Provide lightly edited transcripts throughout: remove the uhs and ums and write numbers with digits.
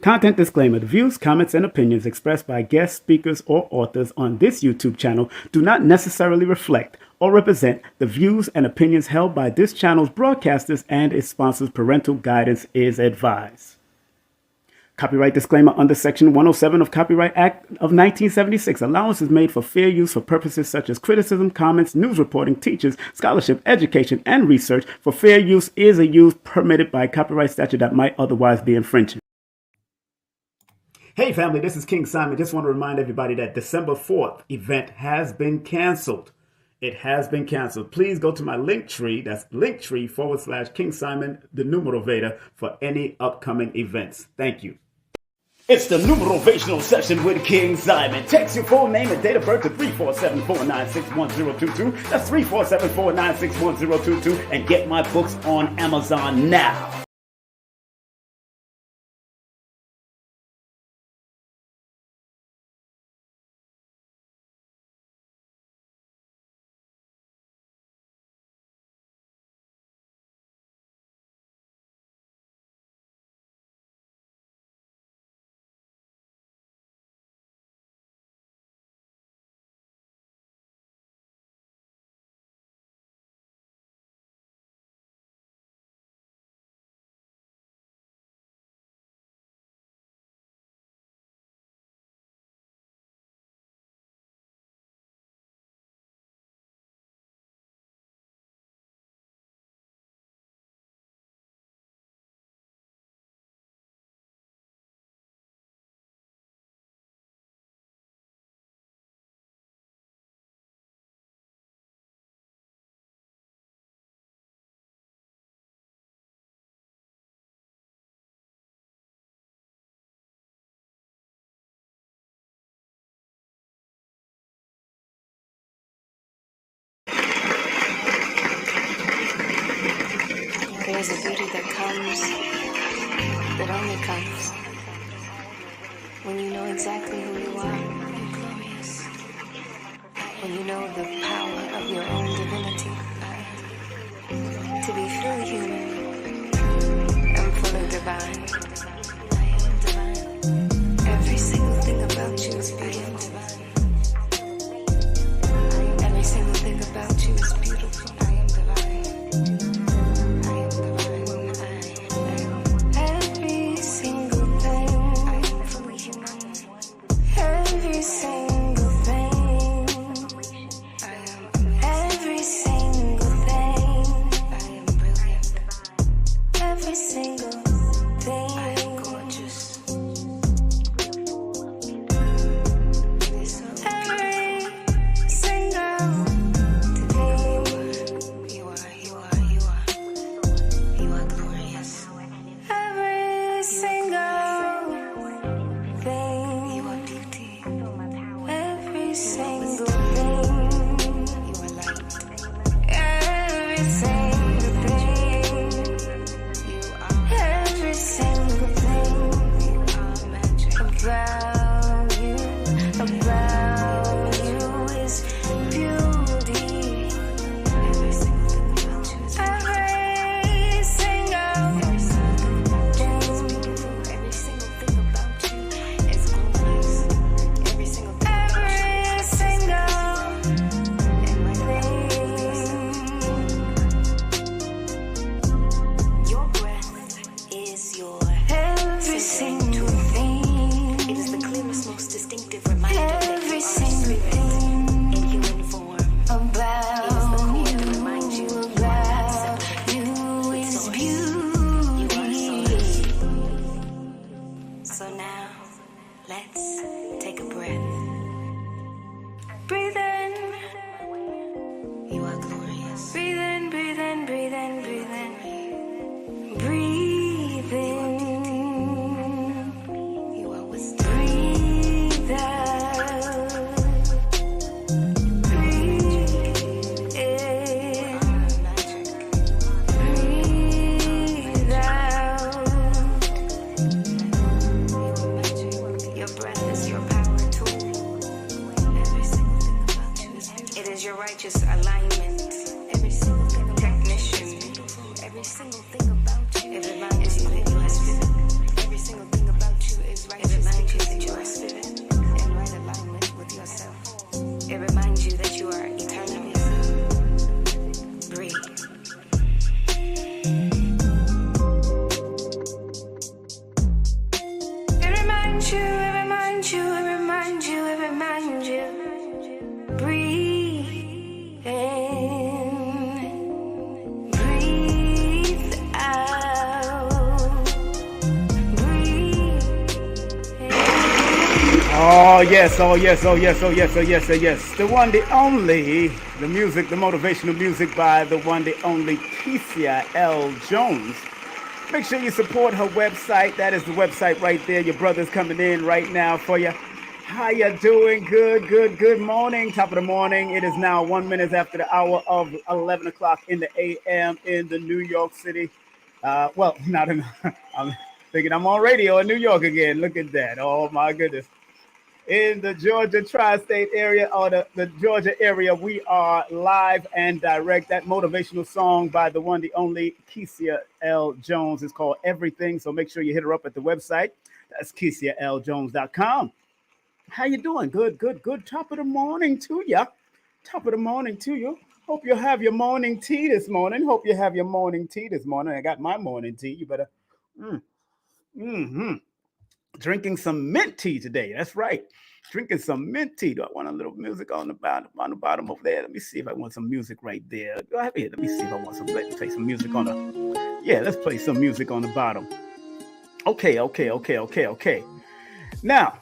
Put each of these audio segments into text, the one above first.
Content disclaimer. The views, comments, and opinions expressed by guest speakers or authors on this YouTube channel do not necessarily reflect or represent the views and opinions held by this channel's broadcasters and its sponsors. Parental guidance is advised. Copyright disclaimer under Section 107 of Copyright Act of 1976. Allowance is made for fair use for purposes such as criticism, comments, news reporting, teachers, scholarship, education, and research. For fair use is a use permitted by copyright statute that might otherwise be infringing. Hey family, this is King Simon. Just want to remind everybody that December 4th event has been canceled. It has been canceled. Please go to my Linktree. That's Linktree/King Simon, the numero Veda, for any upcoming events. Thank you. It's the numerational session with King Simon. Text your full name and date of birth to 347-496-1022. That's 347-496-1022. And get my books on Amazon now. There's a beauty that comes, that only comes, when you know exactly who you are. You're glorious. When you know the power of your own divinity. To be fully human and fully divine. Every single thing about you is beautiful. Every single thing about you is beautiful. Your breath is Oh yes, oh yes, oh yes, oh yes, oh yes, oh yes. The one, the only, the music, the motivational music by the one, the only Keisha L. Jones. Make sure you support her website. That is the website right there. Your brother's coming in right now for you. How you doing? Good, good, good morning. Top of the morning. It is now 1 minute after the hour of 11 o'clock in the a.m. in the New York City. Well, not in. I'm thinking I'm on radio in New York again. Look at that. Oh my goodness. In the Georgia tri-state area or the Georgia area, we are live and direct. That motivational song by the one, the only Keisha L. Jones is called Everything. So make sure you hit her up at the website. That's KeishaLJones.com. How you doing? Good, good, good. Top of the morning to you. Top of the morning to you. Hope you have your morning tea this morning. Hope you have your morning tea this morning. I got my morning tea. You better drinking some mint tea today. That's right. Drinking some mint tea. Do I want a little music on the bottom over there? Let me see if I want some music right there. Go ahead. Let me see if I want some. Let's play some music on the. Yeah, let's play some music on the bottom. Okay. Now,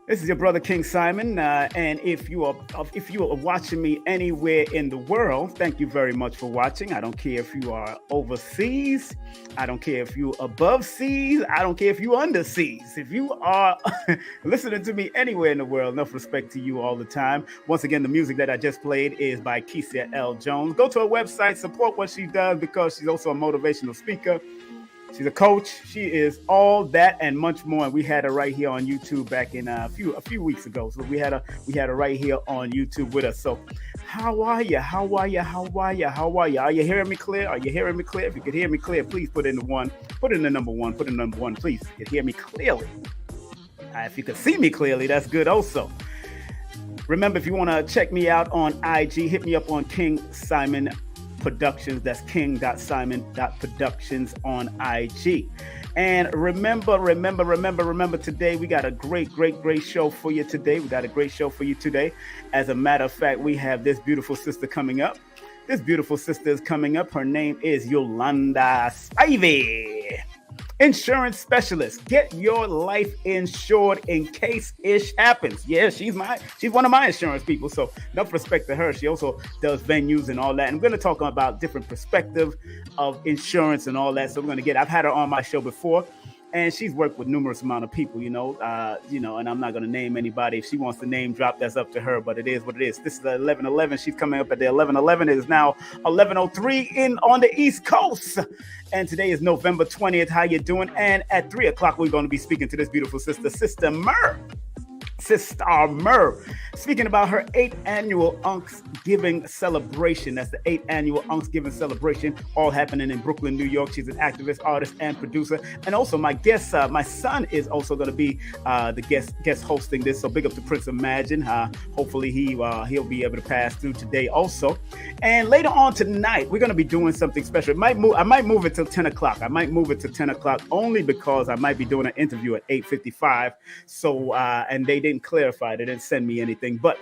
this is your brother King Simon, and if you are watching me anywhere in the world, thank you very much for watching. I don't care if you are overseas, I don't care if you above seas, I don't care if you under seas. If you are listening to me anywhere in the world, enough respect to you all the time. Once again, the music that I just played is by Keisha L. Jones. Go to her website, support what she does because she's also a motivational speaker. She's a coach. She is all that and much more. And we had her right here on YouTube back in a few weeks ago. So we had her right here on YouTube with us. So how are you? How are you? How are you? How are you? Are you hearing me clear? Are you hearing me clear? If you could hear me clear, please put in the one. Put in the number one. Put in the number one, please. If you could hear me clearly. If you could see me clearly, that's good also. Remember, if you want to check me out on IG, hit me up on King Simon Productions. That's king.simon.productions on IG. And remember, today we got a great show for you today. As a matter of fact, we have this beautiful sister coming up. Her name is Yolanda Spivey. Insurance specialist. Get your life insured in case ish happens. Yeah, she's one of my insurance people. So enough respect to her. She also does venues and all that. And we're going to talk about different perspective of insurance and all that. So I've had her on my show before. And she's worked with numerous amount of people, and I'm not going to name anybody. If she wants to name drop, that's up to her. But it is what it is. This is 11:11. She's coming up at the 11:11. It is now 11:03 on the East Coast. And today is November 20th. How you doing? And at 3 o'clock, we're going to be speaking to this beautiful Sister Myrrh. Sister Myrrh, speaking about her 8th annual Unksgiving celebration. That's the 8th annual Unksgiving celebration, all happening in Brooklyn, New York. She's an activist, artist, and producer. And also my guest, my son is also going to be the guest hosting this. So big up to Prince Imagine. Hopefully he'll be able to pass through today also. And later on tonight, we're going to be doing something special. I might move it till 10 o'clock. Only because I might be doing an interview at 8:55. So, and they didn't clarify. They didn't send me anything, but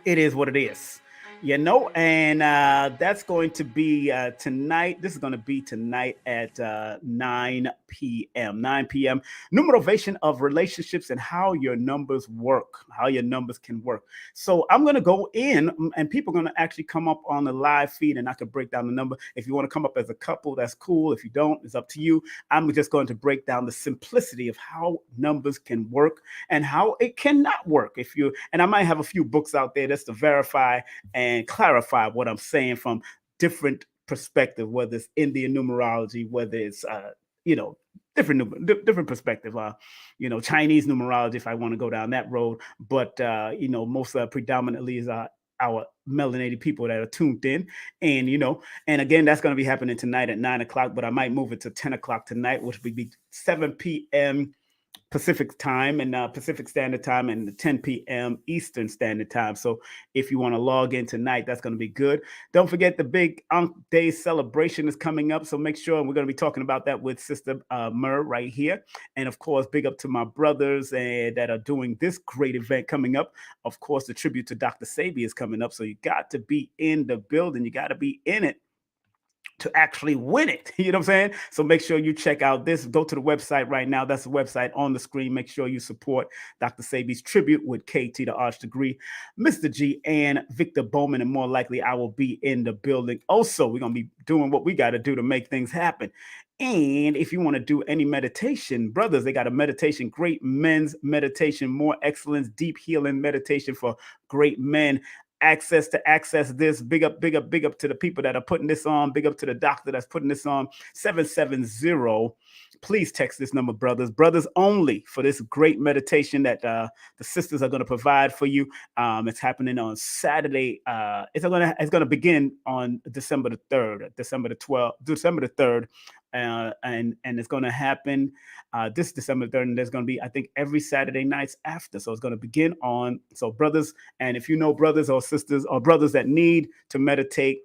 it is what it is. And that's going to be tonight. This is going to be tonight at 9 p.m. 9 p.m. New motivation of relationships and how your numbers work, how your numbers can work. So I'm going to go in and people are going to actually come up on the live feed and I can break down the number. If you want to come up as a couple, that's cool. If you don't, it's up to you. I'm just going to break down the simplicity of how numbers can work and how it cannot work. And I might have a few books out there just to verify and clarify what I'm saying from different perspective, whether it's Indian numerology, whether it's different perspective, Chinese numerology if I want to go down that road, but most predominantly is our melanated people that are tuned in, and again that's going to be happening tonight at 9 o'clock, but I might move it to 10 o'clock tonight, which would be 7 p.m. Pacific time and Pacific Standard Time and 10 p.m. Eastern Standard Time. So if you want to log in tonight, that's going to be good. Don't forget the big Ankh Day celebration is coming up. So make sure, and we're going to be talking about that with Sister Myrrh right here. And of course, big up to my brothers that are doing this great event coming up. Of course, the tribute to Dr. Sebi is coming up. So you got to be in the building. You got to be in it to actually win it. You know what I'm saying? So make sure you check out this. Go to the website right now. That's the website on the screen. Make sure you support Dr. Spivey's tribute with KT, the Arch Degree, Mr. G, and Victor Bowman. And more likely, I will be in the building. Also, we're going to be doing what we got to do to make things happen. And if you want to do any meditation, brothers, they got a meditation, great men's meditation, more excellence, deep healing meditation for great men. Access this. Big up to the people that are putting this on. Big up to the doctor that's putting this on. 770. Please text this number, brothers only, for this great meditation that the sisters are going to provide for you. It's happening on Saturday. It's going to begin on December the 3rd, December the 3rd. And it's going to happen this December 3rd, and there's going to be, I think, every Saturday nights after. So it's going to begin on. So brothers, and if you know brothers or sisters or brothers that need to meditate,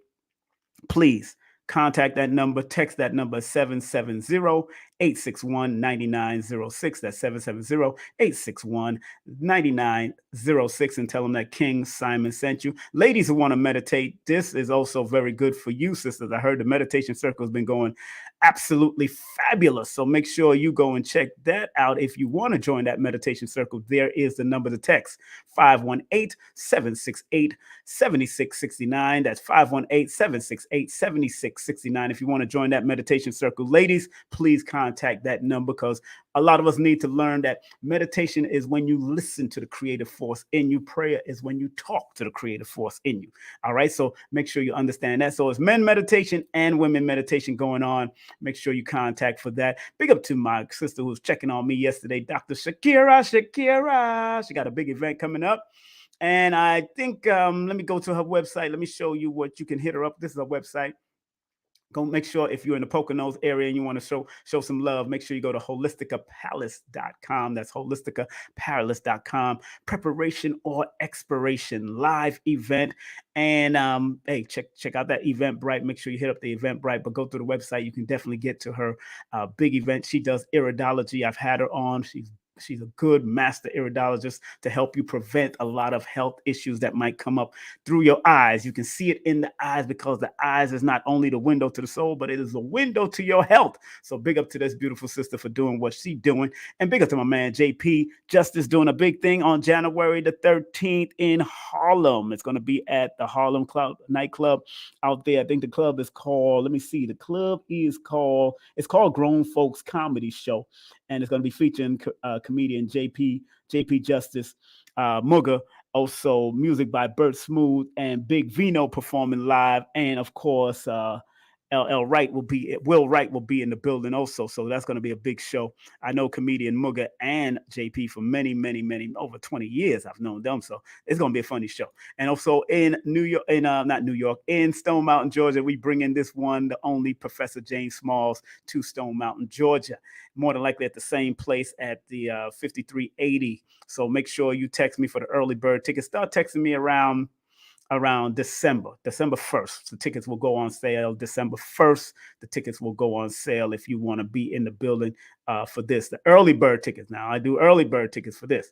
please contact that number, text that number, 770-861-9906. That's 770-861-9906, and tell them that King Simon sent you. Ladies who want to meditate, this is also very good for you, sisters. I heard the meditation circle has been going absolutely fabulous. So make sure you go and check that out. If you want to join that meditation circle, there is the number to text, 518-768-7669. That's 518-768-7669. If you want to join that meditation circle, ladies, please contact that number, because a lot of us need to learn that meditation is when you listen to the creative force in you. Prayer is when you talk to the creative force in you. All right. So make sure you understand that. So it's men meditation and women meditation going on. Make sure you contact for that. Big up to my sister who was checking on me yesterday, Dr. Shakira. She got a big event coming up. And I think, let me go to her website. Let me show you what you can hit her up. This is her website. Go make sure, if you're in the Poconos area and you want to show some love, make sure you go to holisticapalace.com. That's holisticapalace.com. Preparation or expiration live event. And hey, check out that Eventbrite. Make sure you hit up the Eventbrite, but go to the website. You can definitely get to her big event. She does iridology. I've had her on. She's a good master iridologist to help you prevent a lot of health issues that might come up through your eyes. You can see it in the eyes, because the eyes is not only the window to the soul, but it is a window to your health. So big up to this beautiful sister for doing what she's doing. And big up to my man, JP Justice, doing a big thing on January the 13th in Harlem. It's going to be at the Harlem nightclub out there. I think the club is called, let me see, it's called Grown Folks Comedy Show. And it's going to be featuring comedian JP Justice, Mugga, also music by Bert Smooth, and Big Vino performing live. And of course, Will Wright will be in the building also. So that's going to be a big show. I know comedian Mugga and JP for many, over 20 years. I've known them. So it's going to be a funny show. And also in in Stone Mountain, Georgia, we bring in this one, the only Professor James Smalls to Stone Mountain, Georgia. More than likely at the same place at the 5380. So make sure you text me for the early bird tickets. Start texting me around December 1st. The tickets will go on sale December 1st. The tickets will go on sale if you want to be in the building for this. The early bird tickets. Now, I do early bird tickets for this.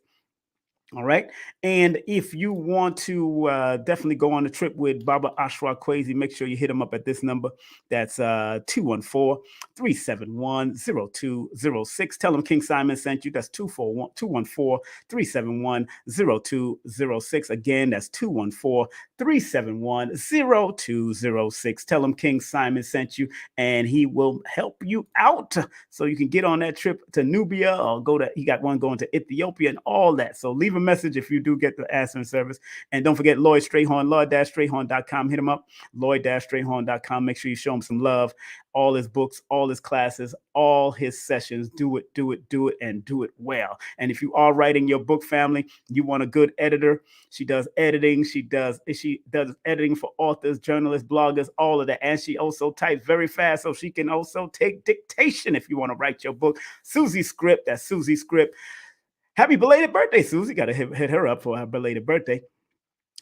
All right. And if you want to definitely go on a trip with Baba Ashra Kwesi, make sure you hit him up at this number. That's 214-371-0206. Tell him King Simon sent you. That's 214-371-0206. Again, that's 214-371-0206. Tell him King Simon sent you, and he will help you out so you can get on that trip to Nubia, or he got one going to Ethiopia and all that. So leave a message if you do get the answering service. And don't forget Lloyd Strayhorn, lloyd-strayhorn.com. Hit him up, lloyd-strayhorn.com. Make sure you show him some love. All his books, all his classes, all his sessions. Do it, and do it well. And if you are writing your book, family, you want a good editor. She does editing. She does editing for authors, journalists, bloggers, all of that. And she also types very fast, so she can also take dictation if you want to write your book. Susie Script, that's Susie Script. Happy belated birthday, Susie. Got to hit her up for her belated birthday.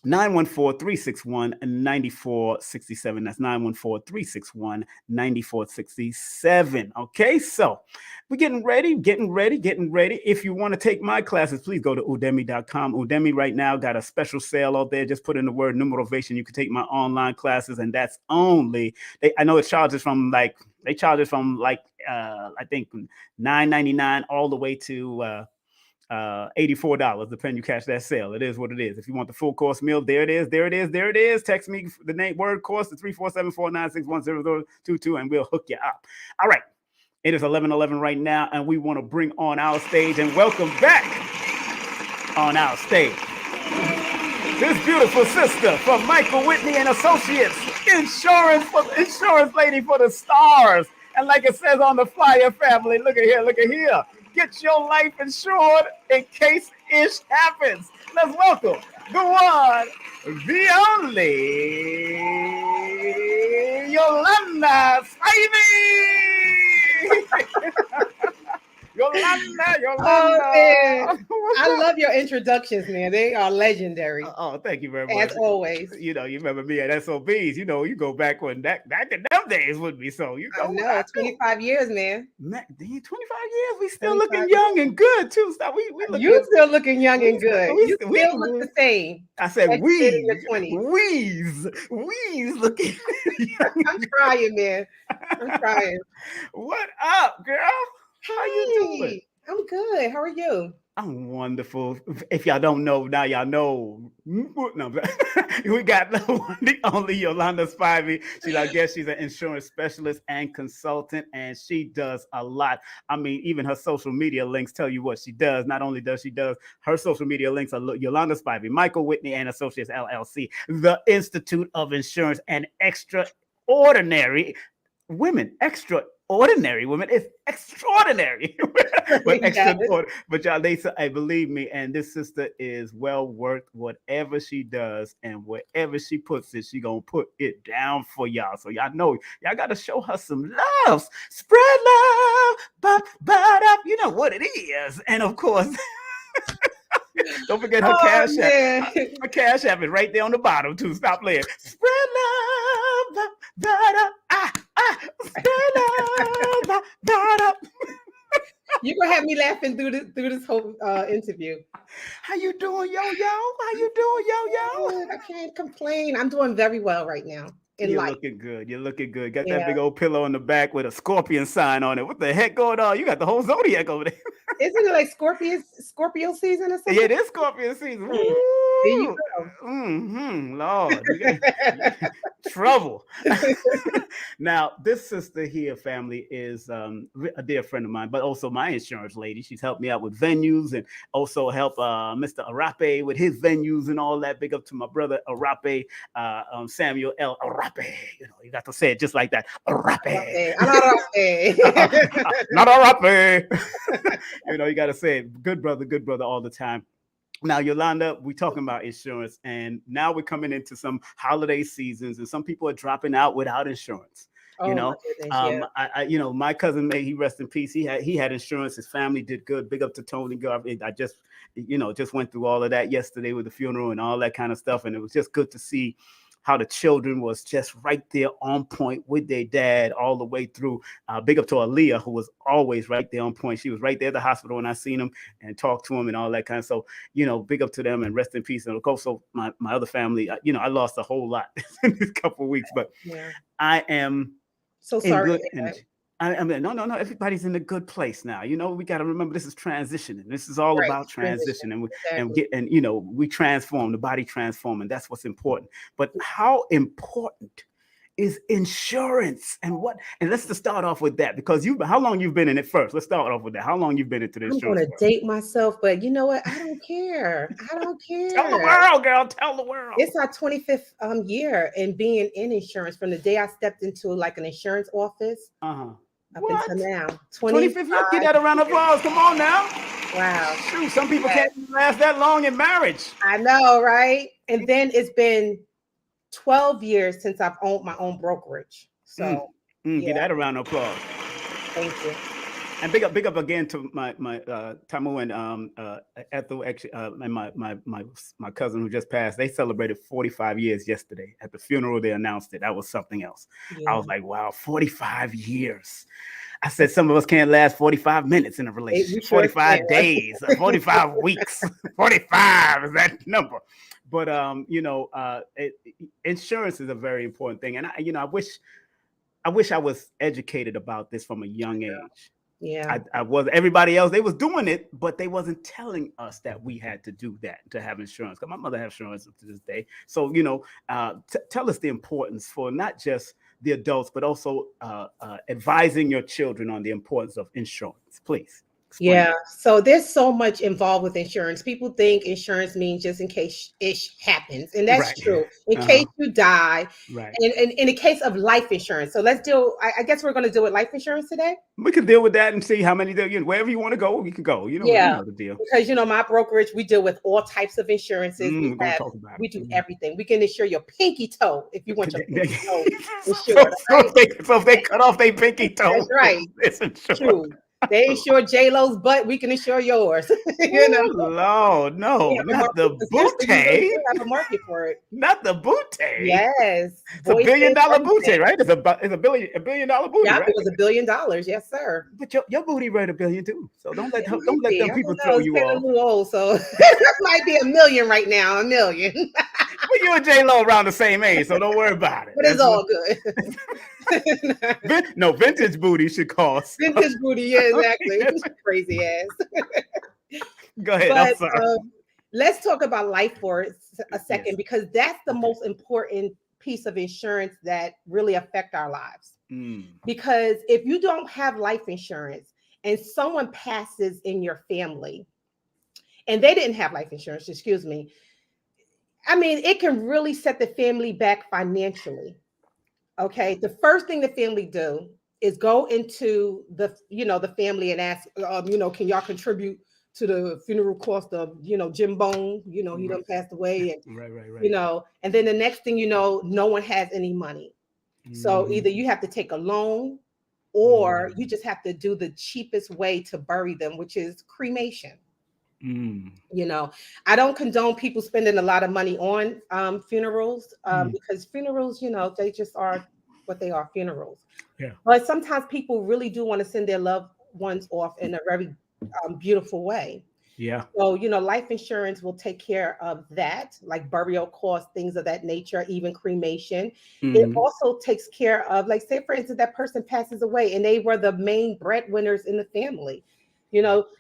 914-361-9467. That's 914-361-9467. Okay, so we're getting ready. If you want to take my classes, please go to udemy.com. Udemy right now got a special sale out there. Just put in the word numerovation. You can take my online classes, and that's only I know it charges from like I think $9.99 all the way to $84, depending you catch that sale. It is what it is. If you want the full course meal, there it is. Text me the name word course to 347-496-1022 and we'll hook you up. All right. It is 11:11 right now, and we want to bring on our stage and welcome back on our stage this beautiful sister from Whitney and Associates, insurance lady for the stars. And like it says on the flyer, family, look at here. Get your life insured in case ish happens. Let's welcome the one, the only Yolanda Spivey. Yolanda. Oh, man. I love your introductions, man. They are legendary. Oh, thank you very much. As always. You remember me at SOBs. You go back when back in them days would be so. I know, 25 years, man. 25 years. We still looking young and good too. Stop. We look you good. Still looking young and good. You still look the same. I said wheeze looking. I'm trying, man. I'm trying. What up, girl? How you doing? I'm good. How are you? I'm wonderful. If y'all don't know, now y'all know. No, we got the only Yolanda Spivey. She's an insurance specialist and consultant, and she does a lot. I mean, even her social media links tell you what she does. Not only does she her social media links are Yolanda Spivey, Whitney and Associates LLC, the Institute of Insurance, and Extraordinary Women. Ordinary women is extraordinary, but y'all, believe me, and this sister is well worth whatever she does, and wherever she puts it, she gonna put it down for y'all. So y'all know y'all gotta show her some love, spread love, you know what it is, and of course. Don't forget her Cash App. Her Cash App is right there on the bottom too. Stop playing. Spread love, spread love, You're gonna have me laughing through this whole interview. How you doing, yo? How you doing, yo? I can't complain. I'm doing very well right now. You're looking good. Got that big old pillow in the back with a scorpion sign on it. What the heck going on? You got the whole zodiac over there. Isn't it like Scorpio season or something? Yeah, it is Scorpio season. There you go. Lord. Trouble. Now, this sister here, family, is a dear friend of mine, but also my insurance lady. She's helped me out with venues and also help Mr. Arape with his venues and all that. Big up to my brother Arape, Samuel L. Arape. You got to say it just like that. Arape. Not Arape. You got to say it. Good brother all the time. Now, Yolanda, we're talking about insurance, and now we're coming into some holiday seasons, and some people are dropping out without insurance. My cousin, may he rest in peace. He had insurance. His family did good. Big up to Tony Garvey. I just went through all of that yesterday with the funeral and all that kind of stuff, and it was just good to see how the children was just right there on point with their dad all the way through. Big up to Aaliyah, who was always right there on point. She was right there at the hospital when I seen him and talked to him and all that kind of. So, big up to them and rest in peace. And also my other family, I lost a whole lot in this couple of weeks, but I am so sorry. I mean, no. Everybody's in a good place now. We got to remember this is transitioning. This is all about transition, we transform, the body transforming. That's what's important. But how important is insurance, and let's just start off with that, because how long you've been in it first. Let's start off with that. How long you've been into the insurance? I'm going to date myself, but you know what? I don't care. Tell the world, girl. Tell the world. It's our 25th year in being in insurance, from the day I stepped into like an insurance office. Up until now. 25th year. Get that a round of applause. Come on now. Wow. Shoot, some people can't even last that long in marriage. I know, right? And then it's been 12 years since I've owned my own brokerage. So get that a round of applause. Thank you. And big up again to my Tamu and Ethel, actually, and my cousin who just passed. They celebrated 45 years yesterday. At the funeral, they announced it. That was something else. I was like, wow, 45 years. I said some of us can't last 45 minutes in a We relationship, sure 45 can. days, 45 weeks, 45 is that number. But insurance is a very important thing, and I wish I was educated about this from a young age. Yeah. I was everybody else. They was doing it, but they wasn't telling us that we had to do that to have insurance. Because my mother has insurance to this day. So tell us the importance for not just the adults, but also advising your children on the importance of insurance. Please explain. Yeah, so there's so much involved with insurance. People think insurance means just in case ish happens, and that's Right. true. In case you die, Right. and in the case of life insurance. So let's do. I guess we're going to deal with life insurance today. We can deal with that and see how many wherever you want to go, we can go. You Yeah, know the deal. because my brokerage, we deal with all types of insurances. We're gonna talk about We it. do everything. We can insure your pinky toe if you want your pinky toe so, insured. Right? if they cut off their pinky toe, That's right. it's insured. True. They insure J-Lo's butt. We can insure yours. Lord, no, not the booty. We have a market for it. Not the booty. Yes, it's $1 billion booty, right? It's a $1 billion booty. Yeah, right? it was $1 billion. Yes, sir. But your booty rate $1 billion too. So don't let them people throw you off. off. A little old, so that might be $1 million right now. $1 million. Well, you and J-Lo around the same age, so don't worry about it. But it's all good. No, vintage booty should cost. Vintage booty, yeah, exactly. Crazy ass. Go ahead. But, I'm sorry. Let's talk about life for a second, because that's the most important piece of insurance that really affect our lives. Because if you don't have life insurance and someone passes in your family and they didn't have life insurance, excuse me, I mean, it can really set the family back financially. Okay. The first thing the family do is go into the family and ask, can y'all contribute to the funeral cost of, Jim Bone, he done passed away. And, right. And then the next thing no one has any money. So either you have to take a loan or you just have to do the cheapest way to bury them, which is cremation. I don't condone people spending a lot of money on funerals because funerals, they just are what they are, funerals. Yeah. But sometimes people really do want to send their loved ones off in a very beautiful way. Yeah. So, life insurance will take care of that, like burial costs, things of that nature, even cremation. It also takes care of, like, say, for instance, that person passes away and they were the main breadwinners in the family.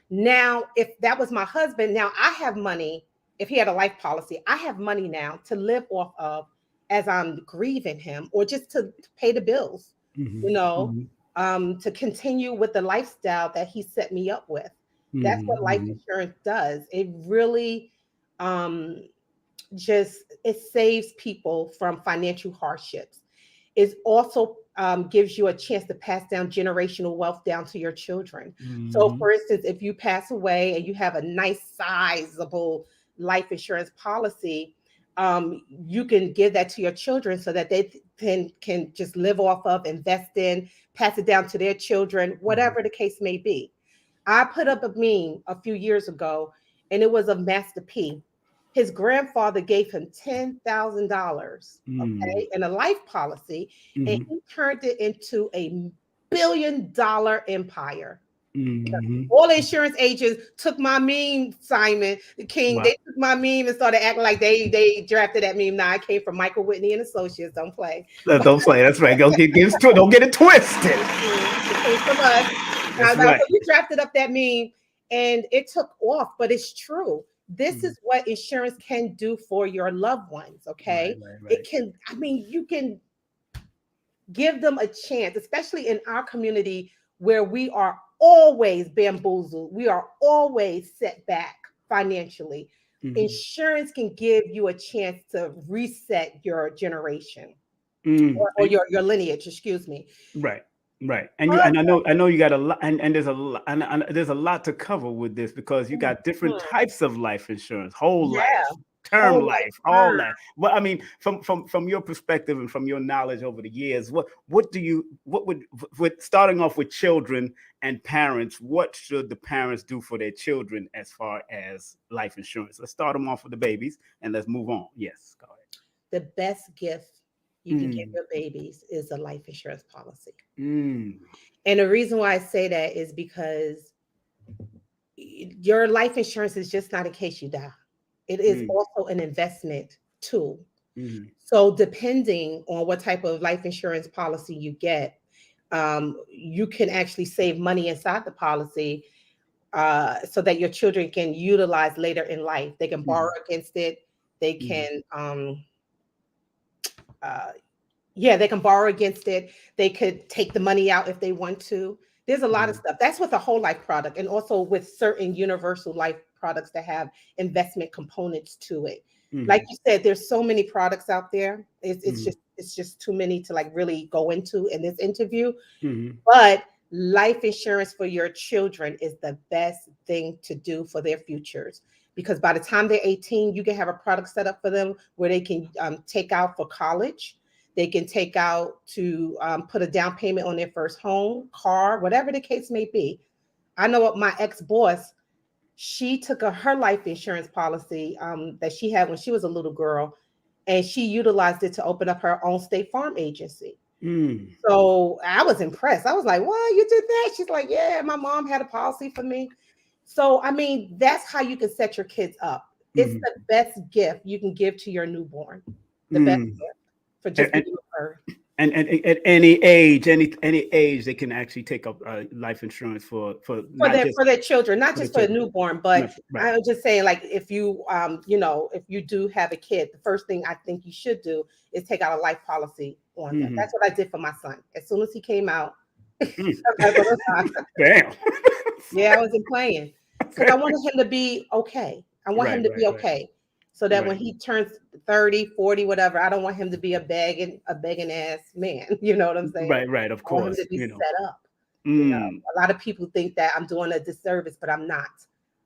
Now, if that was my husband, now I have money. If he had a life policy, I have money now to live off of as I'm grieving him, or just to pay the bills, to continue with the lifestyle that he set me up with. That's what life insurance does. It really it saves people from financial hardships. It also gives you a chance to pass down generational wealth down to your children. So, for instance, if you pass away and you have a nice, sizable life insurance policy, you can give that to your children so that they can just live off of, invest in, pass it down to their children, whatever the case may be. I put up a meme a few years ago, and it was of Master P. His grandfather gave him $10,000, okay, in a life policy, and he turned it into $1 billion empire. All the insurance agents took my meme, Simon the King. Wow. They took my meme and started acting like they drafted that meme. Now I came from Michael Whitney and Associates. Don't play. Don't play. That's right. Don't get it twisted. It came from us. Right. So we drafted up that meme and it took off, but it's true. This is what insurance can do for your loved ones. Okay. Right. It can, you can give them a chance, especially in our community where we are always bamboozled. We are always set back financially. Insurance can give you a chance to reset your generation or your lineage, excuse me. Right. And I know you got a lot, and there's a lot, and there's a lot to cover with this, because you got different types of life insurance, whole life, term life, all that. Well, from your perspective and from your knowledge over the years, what would starting off with children and parents, what should the parents do for their children as far as life insurance? Let's start them off with the babies and let's move on. Yes, go ahead. The best gift you can give your babies is a life insurance policy. Mm. And the reason why I say that is because your life insurance is just not in case you die. It is Mm. also an investment tool. Mm. So depending on what type of life insurance policy you get, you can actually save money inside the policy so that your children can utilize later in life. They can borrow against it. They can, uh, yeah, they can borrow against it. They could take the money out if they want to. There's a lot of stuff. That's with a whole life product, and also with certain universal life products that have investment components to it. Like you said, there's so many products out there. It's just too many to like really go into in this interview. But life insurance for your children is the best thing to do for their futures, because by the time they're 18, you can have a product set up for them where they can take out for college. They can take out to put a down payment on their first home, car, whatever the case may be. I know what my ex-boss, she took her life insurance policy that she had when she was a little girl, and she utilized it to open up her own State Farm agency. So I was impressed. I was like, "What? You did that?" She's like, "Yeah, my mom had a policy for me." So, I mean, that's how you can set your kids up. It's the best gift you can give to your newborn. The best gift for just giving birth. And at any age, any age, they can actually take up life insurance for their children, not just for a newborn, but right. I was just saying, like, if you if you do have a kid, the first thing I think you should do is take out a life policy on them. That's what I did for my son. As soon as he came out, Damn. Yeah, I wasn't playing because I wanted him to be okay. I want him to be okay. So that when he turns 30, 40, whatever, I don't want him to be a begging ass man. You know what I'm saying? Right, of course. I want him to be set up. You know, a lot of people think that I'm doing a disservice, but I'm not.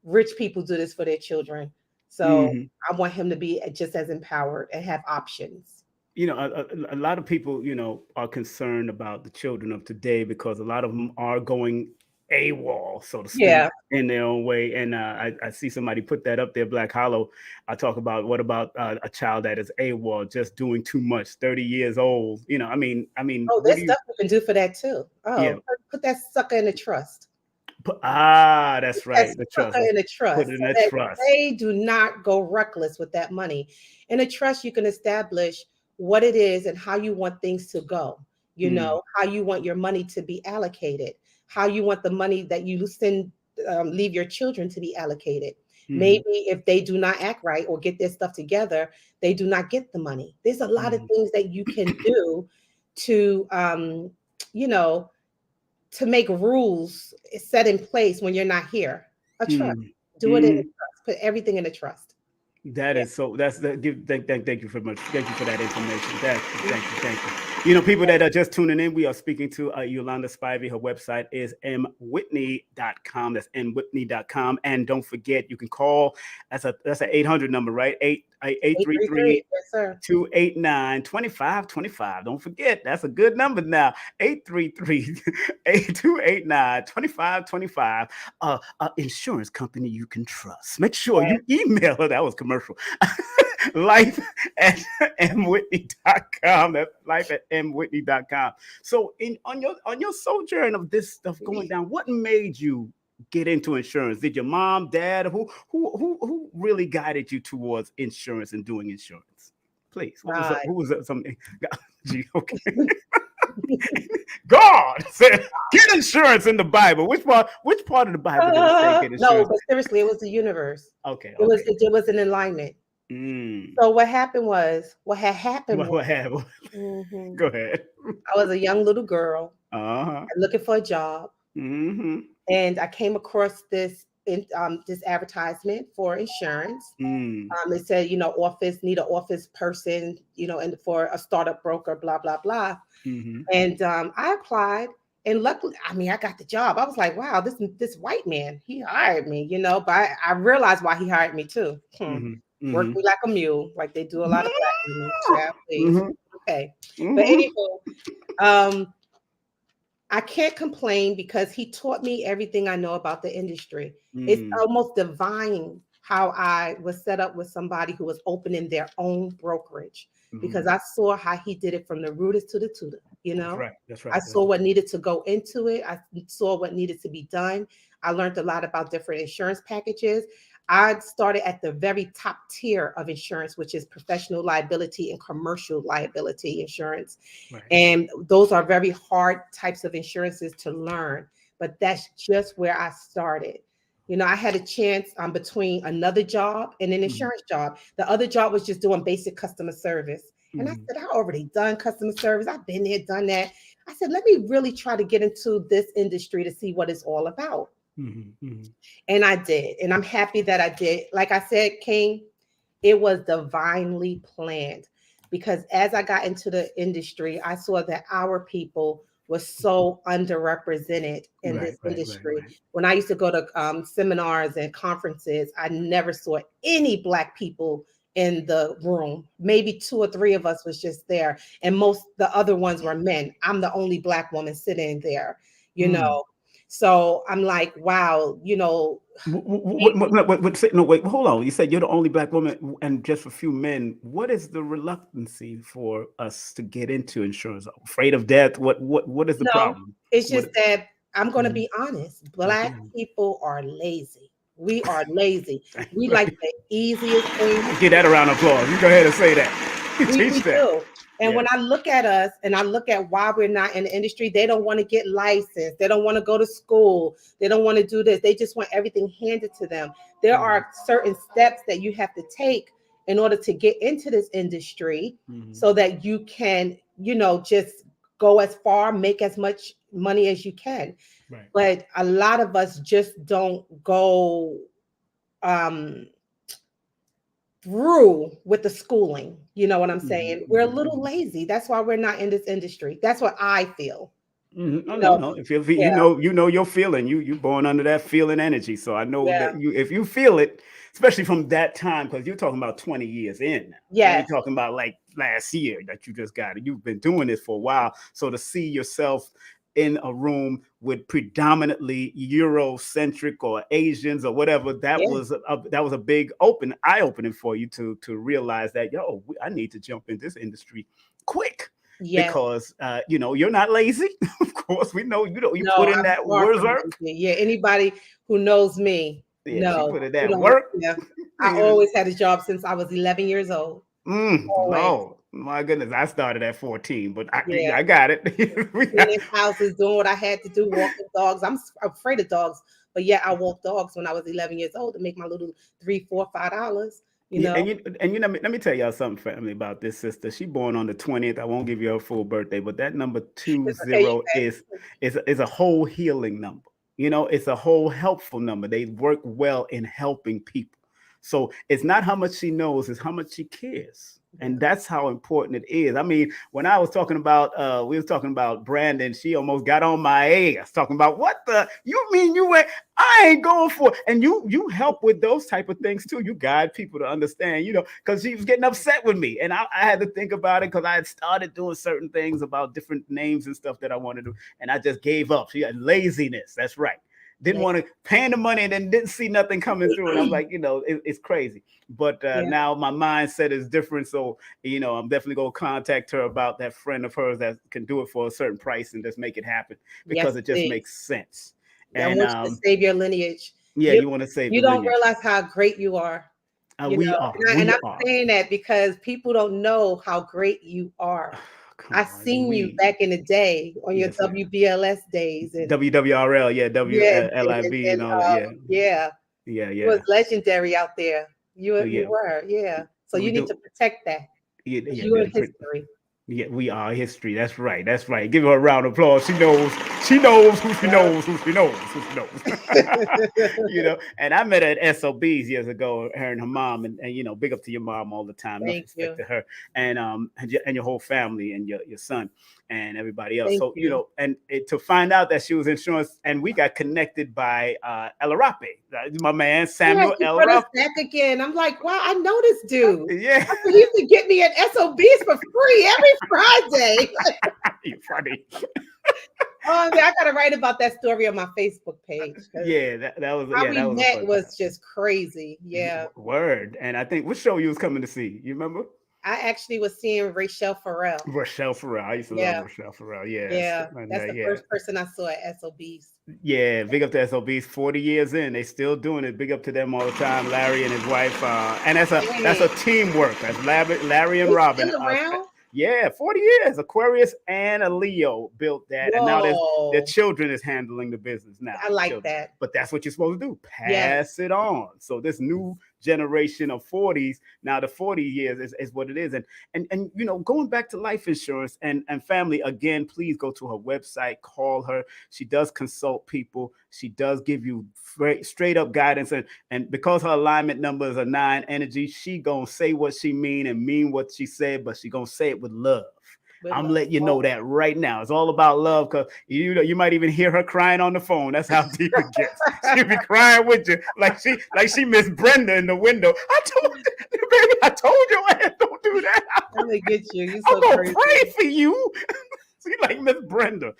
Rich people do this for their children. So I want him to be just as empowered and have options. You know, a lot of people, are concerned about the children of today because a lot of them are going AWOL, so to speak, in their own way. And I see somebody put that up there, Black Hollow. I talk about, what about a child that is AWOL, just doing too much, 30 years old? I mean. Oh, there's stuff you can do for that too. Oh, yeah. Put that sucker in the trust. That's right. The trust. In the trust. Put it in the trust. They do not go reckless with that money. In a trust, you can establish what it is and how you want things to go. How you want your money to be allocated, how you want the money that you leave your children to be allocated. Maybe if they do not act right or get their stuff together, they do not get the money. There's a lot of things that you can do to, to make rules set in place when you're not here. A trust. Do it in a trust. Put everything in a trust. That is so. Thank you very much. Thank you for that information. Thank you. People that are just tuning in, we are speaking to Yolanda Spivey. Her website is mwhitney.com. That's mwhitney.com. And don't forget, you can call. That's an 800 number, right? 833-289-2525. Don't forget, that's a good number now. 833-289-2525. Insurance company you can trust. Make sure you email her. That was commercial. life@mwhitney.com. That's life@mwhitney.com. So on your sojourn of this stuff going down, what made you get into insurance? Did your mom, dad, who really guided you towards insurance and doing insurance? Please. Who was that? Something? Okay. God said, get insurance in the Bible. Which part of the Bible did it say get insurance? No, but seriously, it was the universe. Okay. It was an alignment. So what happened was, Go ahead. I was a young little girl looking for a job. And I came across this advertisement for insurance. It said, need an office person, and for a startup broker, blah, blah, blah. And I applied, and luckily, I got the job. I was like, wow, this white man, he hired me, but I realized why he hired me too. Work me like a mule, like they do a lot of black women. Okay. But anyway, I can't complain because he taught me everything I know about the industry. It's almost divine how I was set up with somebody who was opening their own brokerage, because I saw how he did it from the rooters to the tutor, you That's know. right. That's right. I That's saw right. what needed to go into it. I saw what needed to be done. I learned a lot about different insurance packages. I started at the very top tier of insurance, which is professional liability and commercial liability insurance. Right. And those are very hard types of insurances to learn, but that's just where I started. You know, I had a chance between another job and an insurance job. The other job was just doing basic customer service. And I said, I already done customer service. I've been there, done that. I said, let me really try to get into this industry to see what it's all about. And I did. And I'm happy that I did. Like I said, King, it was divinely planned, because as I got into the industry, I saw that our people was so underrepresented in this industry. When I used to go to seminars and conferences, I never saw any Black people in the room. Maybe 2 or 3 of us was just there, and most the other ones were men. I'm the only Black woman sitting there, you know. So I'm like, wow, you know. No, wait, hold on. You said you're the only Black woman and just a few men. What is the reluctancy for us to get into insurance? Afraid of death? What is the No, problem? it's just that I'm going to be Mhm. honest. Black people are lazy. We are lazy. We like the easiest thing. Get that a round of applause. You go ahead and say that. Teach We that. do. And when I look at us and I look at why we're not in the industry, they don't want to get licensed. They don't want to go to school. They don't want to do this. They just want everything handed to them. There are certain steps that you have to take in order to get into this industry so that you can, you know, just go as far, make as much money as you can. Right. But a lot of us just don't go through with the schooling. You know what I'm saying? We're a little lazy. That's why we're not in this industry. That's what I feel. No. If you you know your feeling. You born under that feeling energy. So I know Yeah. that if you feel it, especially from that time, because you're talking about 20 years in now. You ain't talking about like last year that you just got it. You've been doing this for a while. So to see yourself in a room with predominantly Eurocentric or Asians or whatever, that was a big eye opening for you to realize that I need to jump in this industry quick. Yes. Because you know, you're not lazy. Of course, we know you put in I'm that far from work. lazy. Yeah, anybody who knows me, She no, put in you that don't. work. Yeah, I always had a job since I was 11 years old. Always. Oh my goodness, I started at 14, but Yeah, I got it. cleaning houses, doing what I had to do, walking dogs. I'm afraid of dogs, but yeah, I walked dogs when I was 11 years old to make my little $3, $4, $5. You Yeah, know. and you know, let me tell y'all something, family, about this sister. She born on the 20th. I won't give you her full birthday, but that number It's okay. 20 is a whole healing number. You know, it's a whole helpful number. They work well in helping people. So it's not how much she knows, it's how much she cares. And that's how important it is. I mean, when I was talking about, we was talking about Brandon, she almost got on my ass talking about what the, you mean you went, I ain't going for it. And you help with those type of things too. You guide people to understand, you know, because she was getting upset with me. And I had to think about it because I had started doing certain things about different names and stuff that I wanted to do. And I just gave up. She had laziness. That's right. Didn't want to pay the money and then didn't see nothing coming through. And I'm like, you know, it's crazy. But now my mindset is different. So, you know, I'm definitely going to contact her about that friend of hers that can do it for a certain price and just make it happen because it just makes sense. I And want you to save your lineage. you want to save you the don't lineage. realize how great you are. You We know, are. and I'm saying that because people don't know how great you are. I seen you back in the day on your WBLS days and WWRL, WLIB and all that. Yeah. You was legendary out there. You were, yeah. So you need to protect that. You're in history. Yeah, we are history. That's right. That's right. Give her a round of applause. She knows who she knows, who she knows, who she knows. You know, and I met her at SOBs years ago, her and her mom, and you know, big up to your mom all the time. No respect to her and your whole family and your son and everybody else. So, you know, and to find out that she was insurance and we got connected by El Arape, my man Samuel El Arape. Back again. I'm like, wow, I know this dude. Yeah. He used to get me at SOBs for free every Friday. You're funny. Oh, man, I gotta write about that story on my Facebook page. Yeah, How we that was a met fun time. was just crazy. Yeah. Word. And I think what show you was coming to see? You remember? I actually was seeing Rachel Farrell. Rochelle Farrell. I used to love Yeah. Rochelle Farrell. Yes. Yeah. And, That's the yeah. first person I saw at SOBs. Yeah, big up to SOBs. 40 years in, they still doing it. Big up to them all the time. Larry and his wife, and that's a Dang. teamwork. That's Larry and They Robin. still around? Yeah, 40 years. Aquarius and a Leo built that, and now their Whoa. children is handling the business now. I The like children. that. But that's what you're supposed to do. Yes. Pass it on. So this new generation of 40s, now the 40 years is what it is. And going back to life insurance and family, again, please go to her website, call her. She does consult people. She does give you straight up guidance. And because her alignment numbers are 9 energy, she gonna say what she mean what she said, but she gonna say it with love. I'm letting you know that right now. It's all about love, because you might even hear her crying on the phone. That's how deep it gets. She'll be crying with you, like she Miss Brenda in the window. I told you, baby, I told your ass don't do that. I'm gonna get you. You I'm so gonna crazy. pray for you. She like Miss Brenda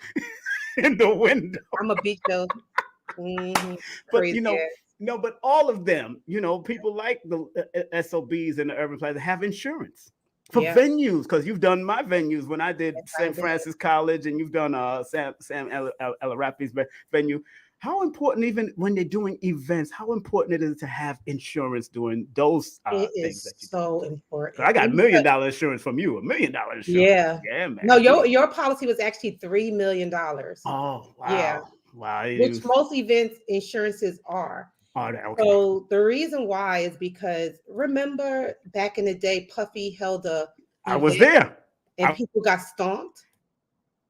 in the window. I'm a beat though. But Crazy. no, but all of them, people like the SOBs and the urban plazas have insurance for venues, because you've done my venues when I did St. Francis College, and you've done Sam Elarapi's venue. How important, even when they're doing events, how important it is to have insurance during those It things is that you so do. important. I got $1 million insurance from you. $1 million insurance. Yeah. Yeah, man. No, your policy was actually $3 million. Oh, wow. Yeah. Wow. Which most events insurances are. Okay. So the reason why is because, remember back in the day, Puffy held I was there. And people got stomped.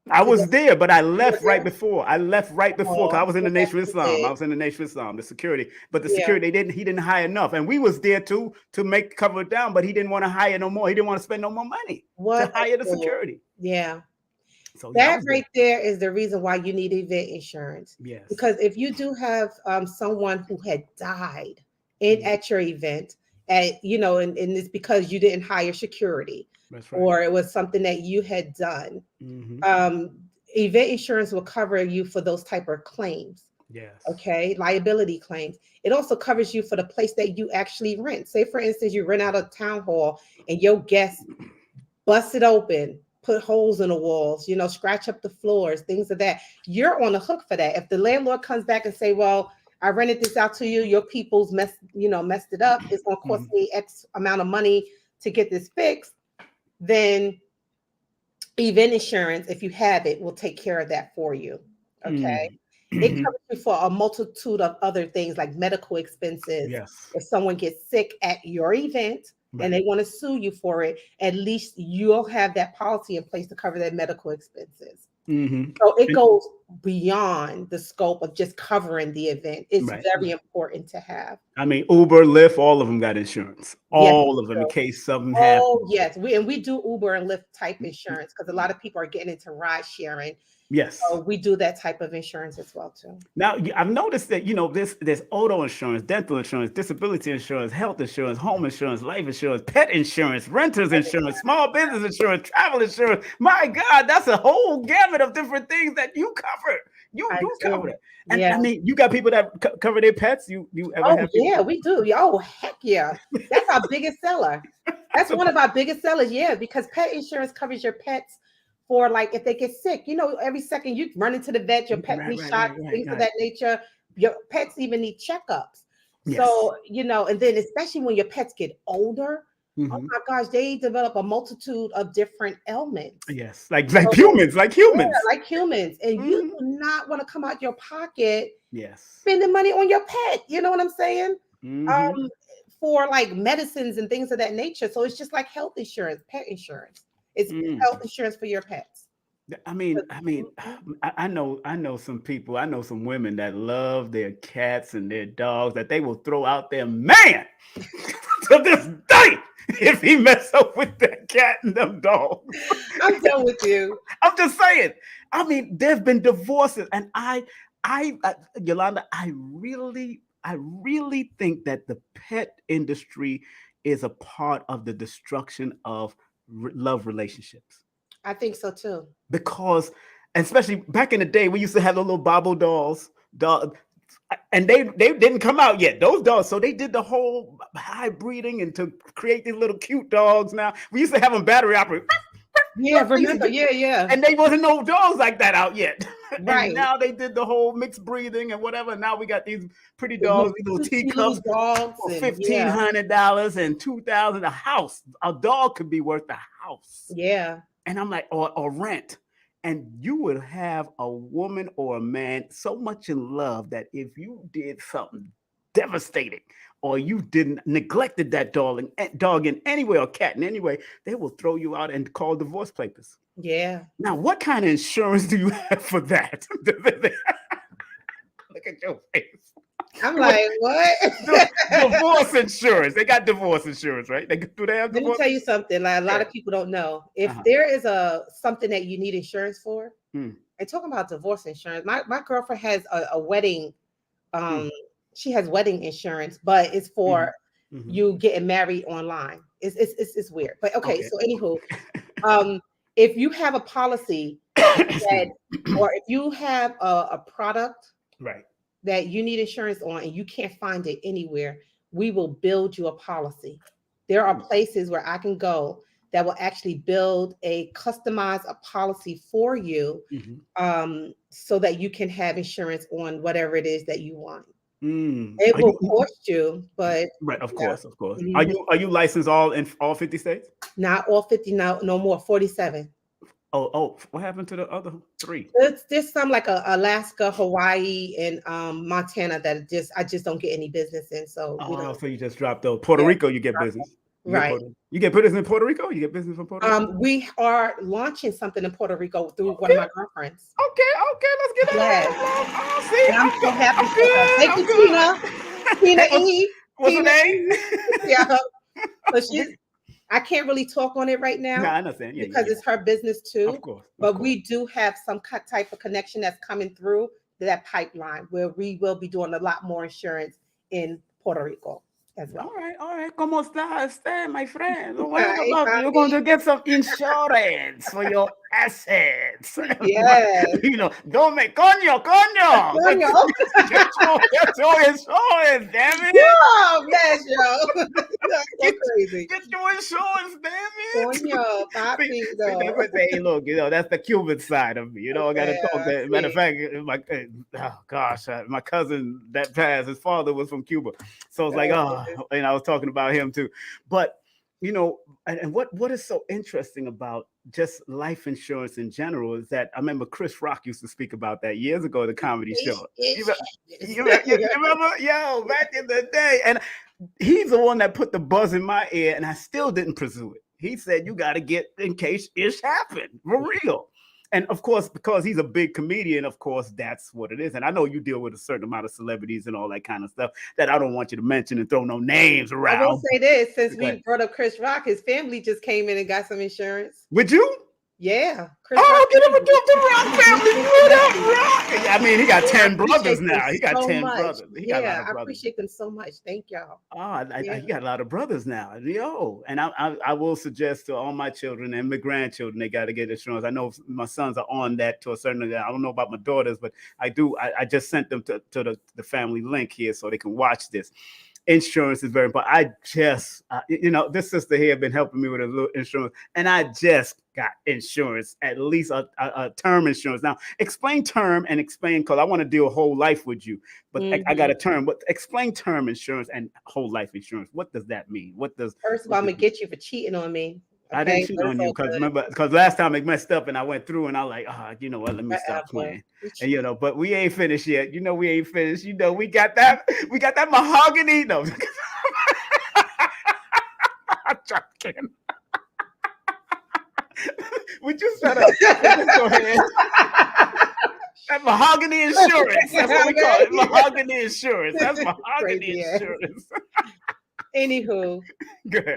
I was there, but I left right before. I left right before, because I was in the Nation of Islam. I was in the Nation of Islam, the security. But the security, he didn't hire enough. And we was there too to cover it down, but he didn't want to hire no more. He didn't want to spend no more money to hire the security. Yeah. So that right there is the reason why you need event insurance. Yes. Because if you do have someone who had died at your event, and it's because you didn't hire security, that's right, or it was something that you had done, event insurance will cover you for those type of claims. Yes. Okay. Liability claims. It also covers you for the place that you actually rent. Say, for instance, you rent out a town hall and your guests bust it open, put holes in the walls, scratch up the floors, things of that. You're on the hook for that. If the landlord comes back and say, well, I rented this out to you, your people's messed it up, it's going to cost me X amount of money to get this fixed, then event insurance, if you have it, will take care of that for you. Okay. It covers you for a multitude of other things like medical expenses. Yes. If someone gets sick at your event, and they want to sue you for it, at least you'll have that policy in place to cover their medical expenses. So it goes beyond the scope of just covering the event. It's very important to have. I mean, Uber, Lyft, all of them got insurance. All of them, in case something happens. Oh, yes. We do Uber and Lyft type insurance, because a lot of people are getting into ride sharing. Yes. So we do that type of insurance as well too. Now, I've noticed that, there's auto insurance, dental insurance, disability insurance, health insurance, home insurance, life insurance, pet insurance, renters insurance, small business insurance, travel insurance. My God, that's a whole gamut of different things that you cover. You do cover it. And I mean, you got people that cover their pets. You ever have people? Yeah, we do. Oh, heck yeah. That's our biggest seller. That's one of our biggest sellers. Yeah, because pet insurance covers your pets for, like, if they get sick, every second you run into the vet, your pet needs shots, things of that nature. Your pets even need checkups. Yes. So, and then especially when your pets get older, oh my gosh, they develop a multitude of different ailments. Yes, like humans. Yeah, like humans. And you do not want to come out your pocket spending money on your pet. You know what I'm saying? For like medicines and things of that nature. So it's just like health insurance, pet insurance. It's health insurance for your pets. I know some people, I know some women that love their cats and their dogs, that they will throw out their man to this day if he mess up with that cat and them dogs. I'm done with you. I'm just saying. I mean, there's been divorces, and Yolanda, I really think that the pet industry is a part of the destruction of love relationships. I think so too. Because And especially back in the day, we used to have the little bobble dolls, and they didn't come out yet. Those dolls, so they did the whole hybriding and to create these little cute dogs. Now we used to have them battery operated. Yeah, remember? Yeah. And they wasn't no dogs like that out yet. Right. And now they did the whole mixed breeding and whatever. Now we got these pretty dogs, these little teacups dogs for $1,500 and $2,000 a house. A dog could be worth a house. Yeah. And I'm like, or rent. And you would have a woman or a man so much in love that if you did something devastating or you didn't neglected that dog in any way or cat in any way, they will throw you out and call divorce papers. Yeah. Now, what kind of insurance do you have for that? Look at your face. I'm like, what? Divorce insurance. They got divorce insurance, right? Do they have divorce? Let me tell you something. Like a lot of people don't know. If there is something that you need insurance for, and talking about divorce insurance, my girlfriend has a wedding. She has wedding insurance, but it's for you getting married online. It's weird, but okay. So anywho, if you have a policy that, or if you have a product, right, that you need insurance on and you can't find it anywhere, we will build you a policy. There are places where I can go that will actually build a policy for you, so that you can have insurance on whatever it is that you want. It will cost you, but right, of course. Are you licensed in all 50 states? Not all 50, no more, 47. Oh, what happened to the other 3? There's some like Alaska, Hawaii, and Montana that I just don't get any business in. So so you just dropped those. Puerto Rico, you get business. Right. You get business in Puerto Rico? You get business from Puerto Rico? We are launching something in Puerto Rico through one of my girlfriends. Okay, let's get it. Yes. See, I'm so happy for her. Thank you, Tina E. What's her name? Yeah. So I can't really talk on it right now. No, I understand. Yeah, because it's her business too. Of course. But we do have some type of connection that's coming through that pipeline where we will be doing a lot more insurance in Puerto Rico as well. All right. ¿Cómo está, my friend? You're going to get some insurance for your assets. Yes. Coño. Get your insurance, damn it. Oh, yes, yo. That's crazy. Get your insurance, damn it. Coño, papi, hey, look, that's the Cuban side of me. I got to talk that. Matter of fact, my cousin that passed, his father was from Cuba. So it's like, and I was talking about him too. But, and what is so interesting about just life insurance in general is that I remember Chris Rock used to speak about that years ago at the comedy show. You remember? Yo, back in the day. And he's the one that put the buzz in my ear, and I still didn't pursue it. He said, you got to get in case ish happen, for real. And of course, because he's a big comedian, of course, that's what it is. And I know you deal with a certain amount of celebrities and all that kind of stuff that I don't want you to mention and throw no names around. I will say this, since we brought up Chris Rock, his family just came in and got some insurance. Would you? Yeah. Chris Rock. Get him a the Rock family. What up, Rock? I mean, he got 10 brothers now. He got 10 brothers. I appreciate them so much. Thank y'all. He got a lot of brothers now. Yo. And I will suggest to all my children and my grandchildren, they got to get insurance. I know my sons are on that to a certain extent. I don't know about my daughters, but I do. I just sent them to the family link here so they can watch this. Insurance is very important. I just, this sister here have been helping me with a little insurance, and I just got insurance, at least a term insurance. Now, explain term and explain, because I want to deal a whole life with you, but I got a term. But explain term insurance and whole life insurance. What does that mean? First of all, I'm going to get you for cheating on me. Okay, I didn't cheat on you because last time it messed up and I went through and I was like, you know what, let me stop playing. And but we ain't finished yet. We ain't finished. We got that mahogany. No. I'm joking. Would you shut up? Go ahead. That mahogany insurance. That's what we call it. Mahogany insurance. That's mahogany insurance. Anywho,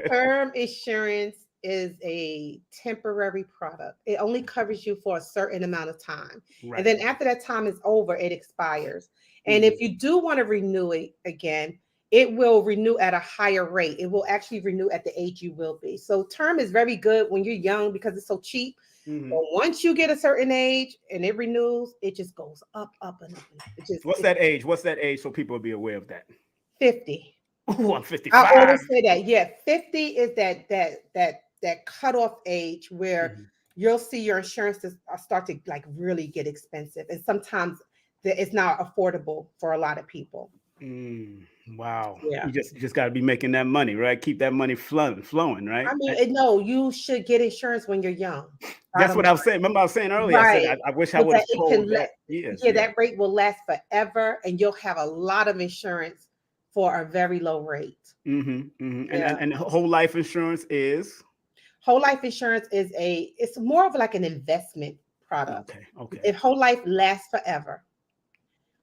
term insurance is a temporary product. It only covers you for a certain amount of time. Right. And then after that time is over, it expires. And if you do want to renew it again, it will renew at a higher rate. It will actually renew at the age you will be. So term is very good when you're young because it's so cheap. Mhm. But once you get a certain age and it renews, it just goes up, up, and up. And up. What's that age? What's that age so people will be aware of that? 50. Oh, I'm I 55. always say that. Yeah, 50 is that cutoff age where Mhm. you'll see your insurances start to like really get expensive, and sometimes it's not affordable for a lot of people. Wow. Yeah. You just got to be making that money, right? Keep that money flowing, right? I mean, no, you should get insurance when you're young. That's Bottom what I was saying. Remember, I was saying earlier. I said right. I wish I So would that have it can told that. Yes, yeah. that rate will last forever, and you'll have a lot of insurance for a very low rate. Mm-hmm, mm-hmm. And, Yeah. and and whole life insurance is Whole life insurance it's more of like an investment product. okay. Okay. If whole life lasts forever,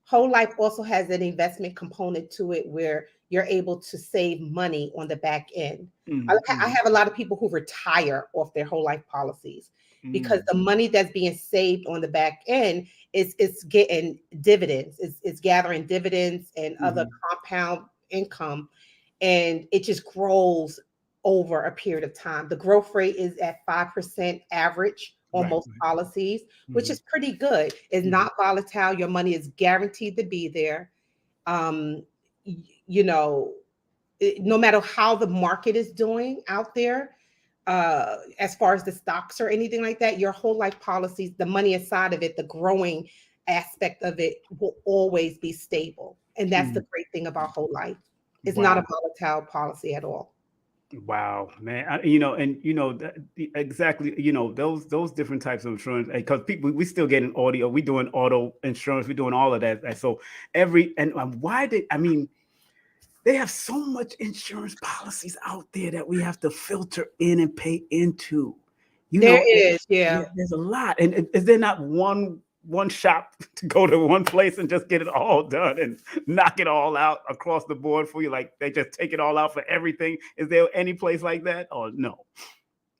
whole life also has an investment component to it where you're able to save money on the back end. I Mm-hmm, have a lot of people who retire off their whole life policies because mm-hmm. the money that's being saved on the back end is getting dividends, it's gathering dividends and other Mm-hmm. compound income, and it just grows over a period of time. The growth rate is at 5% average on Right. most policies, which Mm-hmm, is pretty good. It's mm-hmm. not volatile. Your money is guaranteed to be there. Um, you know, no matter how the market is doing out there, as far as the stocks or anything like that, your whole life policies, the money inside of it, the growing aspect of it will always be stable. And that's the great thing about whole life. It's not a Wow. volatile policy at all. Wow, man. Exactly, those different types of insurance, because people, we still getting audio, we doing auto insurance, we doing all of that. And so why did, I mean, they have so much insurance policies out there that we have to filter in and pay into. There is, Yeah, yeah. there's a lot. And is there not one shop to go to one place and just get it all done and knock it all out across the board for you? Like they just take it all out for everything. Is there any place like that? Or no?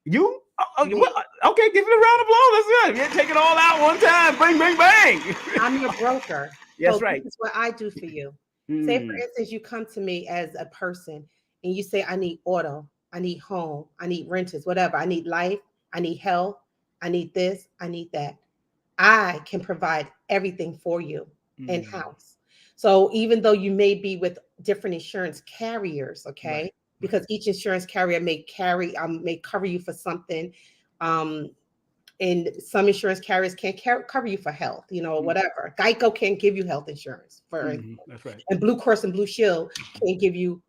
You? Okay, give it a round of applause. Let's do it. Yeah, take it all out one time. Bang, bang, bang. I'm your broker. Yes, So this right. is what I do for you. Say, for Mm, instance, you come to me as a person and you say, I need auto, I need home, I need renters, whatever. I need life, I need health, I need this, I need that. I can provide everything for you in mm, house. So even though you may be with different insurance carriers, okay, right, right. because each insurance carrier may cover you for something. Um, and some insurance carriers can't cover you for health, whatever. Geico can't give you health insurance, That's right. and Blue Cross and Blue Shield can't give you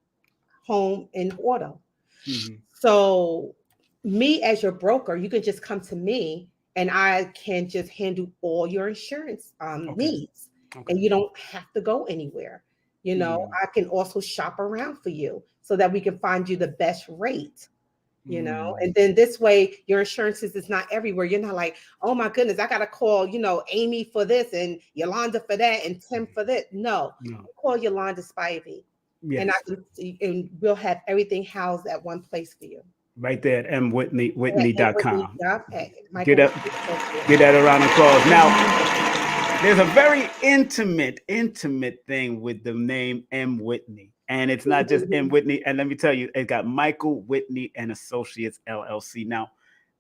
home and auto. Hmm. So, me as your broker, you can just come to me, and I can just handle all your insurance Okay. needs, Okay. and you don't have to go anywhere. Mm, I can also shop around for you so that we can find you the best rate. mm, And then this way your insurances is not everywhere. You're not like, oh my goodness, I gotta call, Amy for this and Yolanda for that and Tim for that. No, no. call Yolanda Spivey, and I Yes. can and we'll have everything housed at one place for you. Right there at And Whitney mwhitney.com. job at Get Michael that, Whitney Associates. get that around the applause. Now, there's a very intimate thing with the name M. Whitney. And it's not just M. Whitney. And let me tell you, it got Michael Whitney and Associates LLC. Now,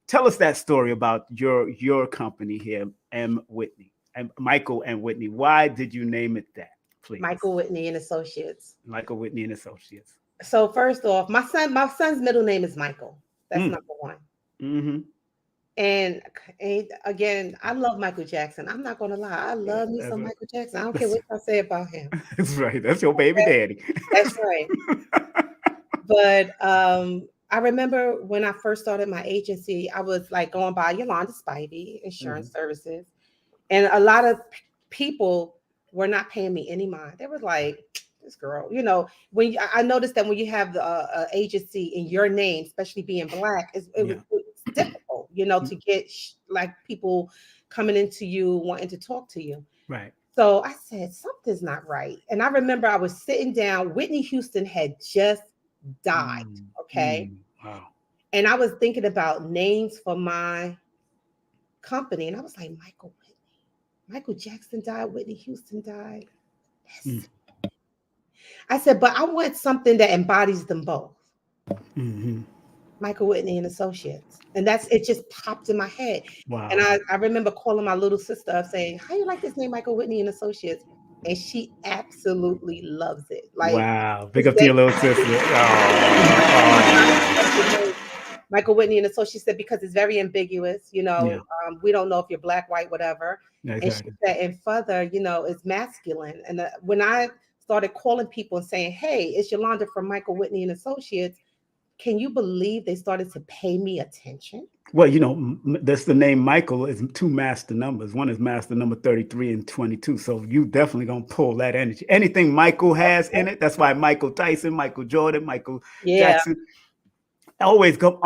tell us that story about your company here, M. Whitney and Michael and Whitney. Why did you name it that, please? Michael Whitney and Associates. Michael Whitney and Associates. So first off, my son's middle name is Michael. That's number one. Mm-hmm. And again, I love Michael Jackson. I'm not gonna lie, I love me some Michael Jackson. I don't care what I say about him. That's right. That's your baby daddy. That's right. But I remember when I first started my agency, I was like going by Yolanda Spivey Insurance Services, and a lot of people were not paying me any mind. They were like, "This girl," I noticed that when you have the agency in your name, especially being Black, it's difficult, to get like people coming into you wanting to talk to you. Right. So I said, something's not right. And I remember I was sitting down, Whitney Houston had just died. Okay. Wow. And I was thinking about names for my company. And I was like, Michael Jackson died, Whitney Houston died. I said, but I want something that embodies them both. Mm-hmm. Michael Whitney and Associates. And it just popped in my head. Wow. And I remember calling my little sister up saying, how you like this name, Michael Whitney and Associates? And she absolutely loves it. Like, Wow. Big up to your little sister. Oh. Michael Whitney and Associates said, because it's very ambiguous, you know, Yeah. we don't know if you're black, white, whatever. Exactly. And she said, and further, you know, it's masculine. And when I started calling people and saying, hey, it's Yolanda from Michael Whitney and Associates, can you believe they started to pay me attention? Well, you know, that's the name Michael is 2 master numbers. One is master number 33 and 22. So you definitely going to pull that energy. Anything Michael has in it. That's why Michael Tyson, Michael Jordan, Michael Jackson always come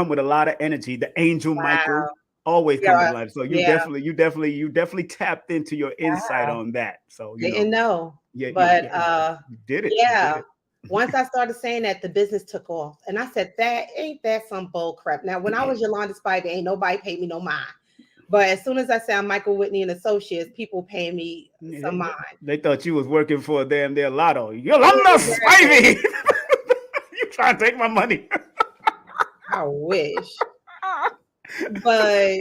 with a lot of energy. The angel Michael always come with a lot. So you definitely tapped into your insight on that. So you didn't know. Yeah, but you did it. Yeah. You did it. Once I started saying that, the business took off. And I said, ain't that some bull crap? Now, when I was Yolanda Spivey, ain't nobody paid me no mind. But as soon as I said I'm Michael Whitney and Associates, people paying me some mind. They thought you was working for their lotto. Yolanda Spivey! You trying to take my money. I wish. But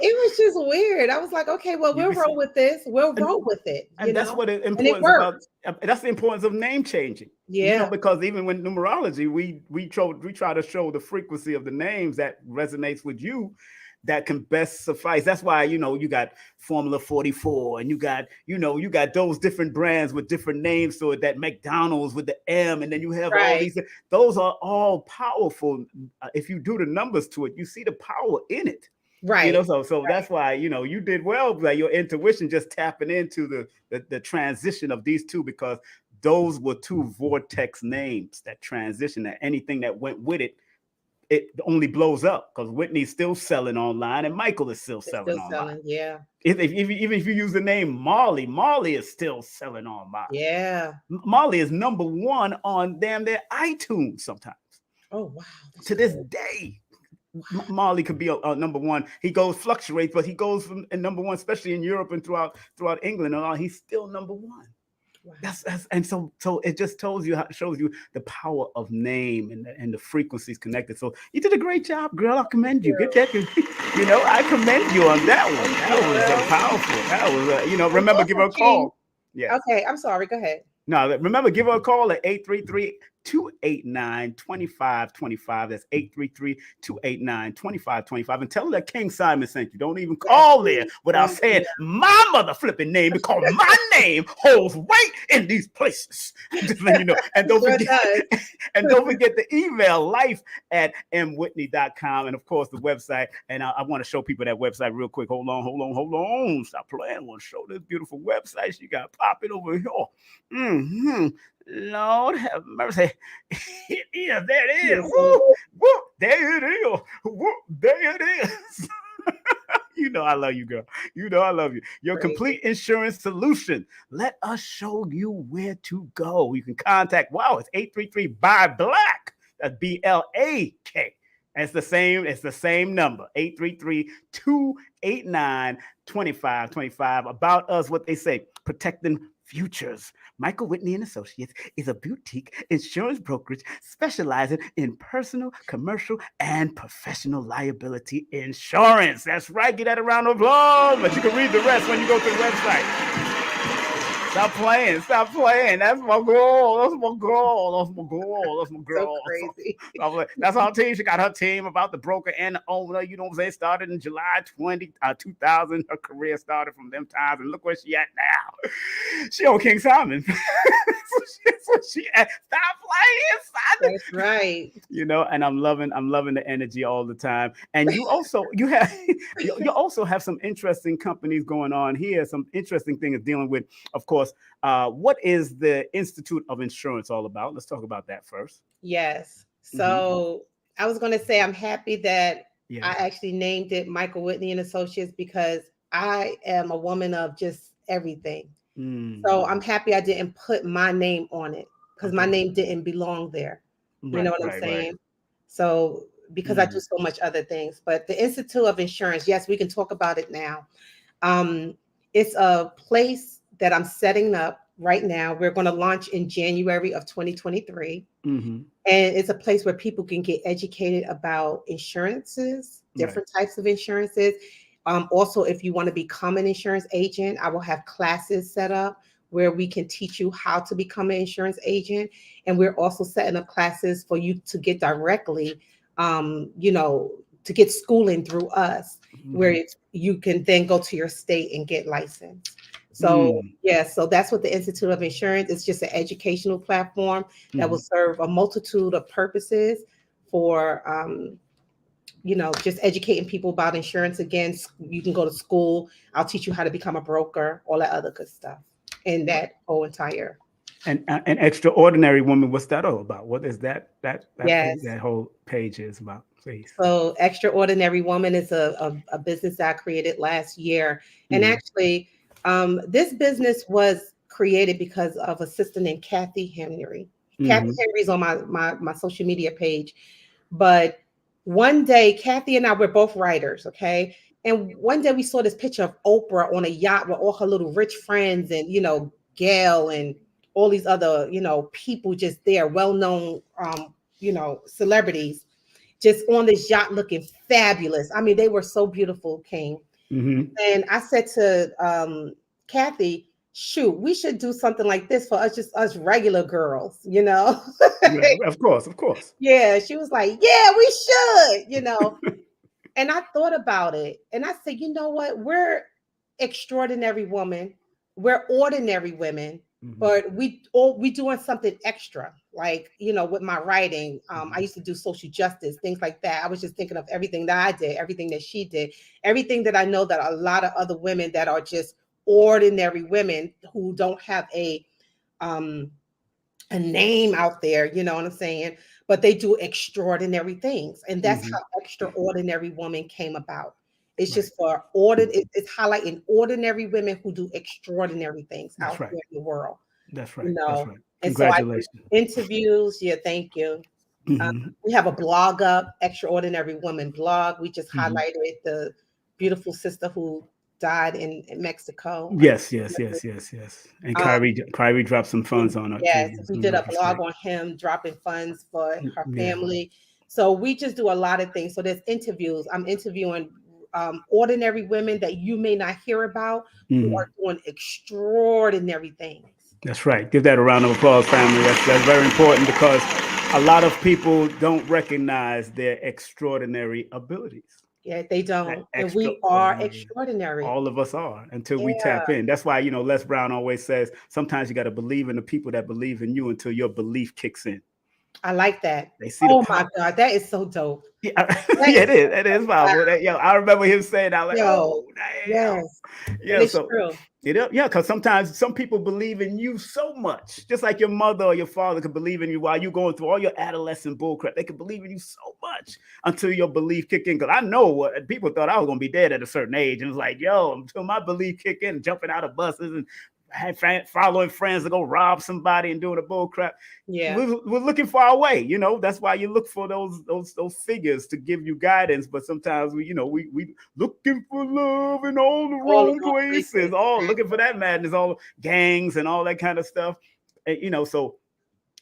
it was just weird. I was like, okay, well, we'll roll with this. We'll roll with it. And that's what importance about. That's the importance of name changing. Yeah. You know, because even when numerology, we try to show the frequency of the names that resonates with you, that can best suffice. That's why, you know, you got Formula 44 and you got those different brands with different names. So that McDonald's with the M, and then you have all these. Those are all powerful. If you do the numbers to it, you see the power in it. Right. You know, so that's why, you know, you did well by your intuition, just tapping into the transition of these two, because those were 2 vortex names that transition, that anything that went with it only blows up, because Whitney's still selling online and Michael is still selling online. Yeah. Even if you use the name Marley is still selling online. Yeah. Marley is number 1 on damn their iTunes sometimes. Oh, wow. To this day. Marley could be a number 1. He fluctuates, but he goes from number 1, especially in Europe and throughout England and all. He's still number 1. Wow. And so it just shows you the power of name and the frequencies connected. So you did a great job, girl. I commend you. Get that. You know, I commend you on that one. That was powerful. That was remember, give her a call. Yeah. Okay, I'm sorry. Go ahead. No, remember, give her a call at 833-289-2525. That's 833-289-2525. And tell her that King Simon sent you. Don't even call there without saying my mother flipping name, because my name holds weight in these places. Just let you know. And don't forget, the email, life@mwhitney.com. And of course, the website. And I want to show people that website real quick. Hold on. Stop playing. I want to show this beautiful website she got popping over here. Lord have mercy. Yeah, there it is. Woo, woo, there it is. Woo, there it is. You know I love you, girl. You know I love you. Your complete insurance solution. Let us show you where to go. You can contact, it's 833-BUY-BLACK. That's BLAK. It's the same number, 833-289-2525. About us, what they say, protecting futures. Michael Whitney and Associates is a boutique insurance brokerage specializing in personal, commercial, and professional liability insurance. That's right. Get that a round of applause. But you can read the rest when you go to the website. Stop playing. That's my girl. So crazy. That's our team. She got her team about the broker and the owner. You know what I'm saying? Started in July 2000. Her career started from them times. And look where she at now. She on King Simon. So she at. Stop playing, Simon. That's right. You know, and I'm loving the energy all the time. And you also have some interesting companies going on here. Some interesting things dealing with, of course. What is the Institute of Insurance all about? Let's talk about that first. Yes. So I was going to say I'm happy that I actually named it Michael Whitney and Associates, because I am a woman of just everything. So I'm happy I didn't put my name on it, because my name didn't belong there. You know what I'm saying? Right. So because I do so much other things. But the Institute of Insurance, yes, we can talk about it now. It's a place that I'm setting up right now. We're going to launch in January of 2023. Mm-hmm. And it's a place where people can get educated about insurances, Right. different types of insurances. Also, if you want to become an insurance agent, I will have classes set up where we can teach you how to become an insurance agent. And we're also setting up classes for you to get directly, to get schooling through us, where Mm-hmm. you can then go to your state and get licensed. So, Mm. yeah, so that's what the Institute of Insurance is, just an educational platform that will Mm-hmm. serve a multitude of purposes for, just educating people about insurance. Again, you can go to school. I'll teach you how to become a broker, all that other good stuff, and that whole entire. And an extraordinary woman. What's that all about? What is that page, Yes. that whole page is about? Please. So, Extraordinary Woman is a business that I created last year. And Mm-hmm. actually, this business was created because of a sister named Kathy Henry. Kathy Mm-hmm. Henry's on my social media page. But one day, Kathy and I were both writers, okay? And one day we saw this picture of Oprah on a yacht with all her little rich friends and, Gail and all these other, people just there, well-known, celebrities just on this yacht looking fabulous. I mean, they were so beautiful, King. Mm-hmm. And I said to Kathy, shoot, we should do something like this for us, just us regular girls. Yeah, of course, of course. Yeah, she was like, yeah, we should. And I thought about it and I said, you know what? We're extraordinary women. We're ordinary women, Mm-hmm. but we doing something extra. Like, with my writing, I used to do social justice, things like that. I was just thinking of everything that I did, everything that she did, everything that I know that a lot of other women that are just ordinary women who don't have a name out there, you know what I'm saying? But they do extraordinary things. And that's Mm-hmm. how Extraordinary Woman came about. It's Right. just it's highlighting ordinary women who do extraordinary things That's out right. here in the world, That's right. you That's know. right. And so I do Congratulations. interviews. Yeah, thank you. Mm-hmm. We have a blog up, Extraordinary Woman blog. We just Mm-hmm. highlighted the beautiful sister who died in Mexico. Yes, yes, yes, yes, yes. And Um, Kyrie dropped some funds on it too. Yes, we did a blog on him dropping funds for her Yeah. family. So we just do a lot of things. So there's interviews. I'm interviewing ordinary women that you may not hear about who Mm-hmm. are doing extraordinary things. That's right. Give that a round of applause, family. That's very important because a lot of people don't recognize their extraordinary abilities. Yeah, they That don't. And we are extraordinary. extraordinary. All of us are until we Yeah, tap in. That's why, Les Brown always says sometimes you got to believe in the people that believe in you until your belief kicks in. I like that. They see the Oh my power. God, that is so dope. Yeah, That yeah, is it is. so It is dope. Wow. powerful. I remember him saying that, like, Yo, oh, damn. yes. And Yeah, it's so true. because sometimes some people believe in you so much, just like your mother or your father could believe in you while you're going through all your adolescent bullcrap. They could believe in you so much until your belief kick in. Because I know what people thought I was going to be dead at a certain age, and it's like, yo, until my belief kick in, jumping out of buses and following friends to go rob somebody and doing the bullcrap. Yeah. We're looking for our way, That's why you look for those figures to give you guidance. But sometimes we looking for love in all the All the wrong wrong places, places. all looking for that madness, all gangs and all that kind of stuff. And, so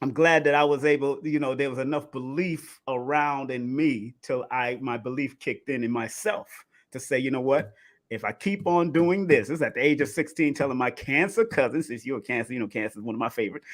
I'm glad that I was able, there was enough belief around in me till my belief kicked in myself to say, you know what? If I keep on doing this is at the age of 16, telling my cancer cousin, since you're a cancer, cancer is one of my favorites,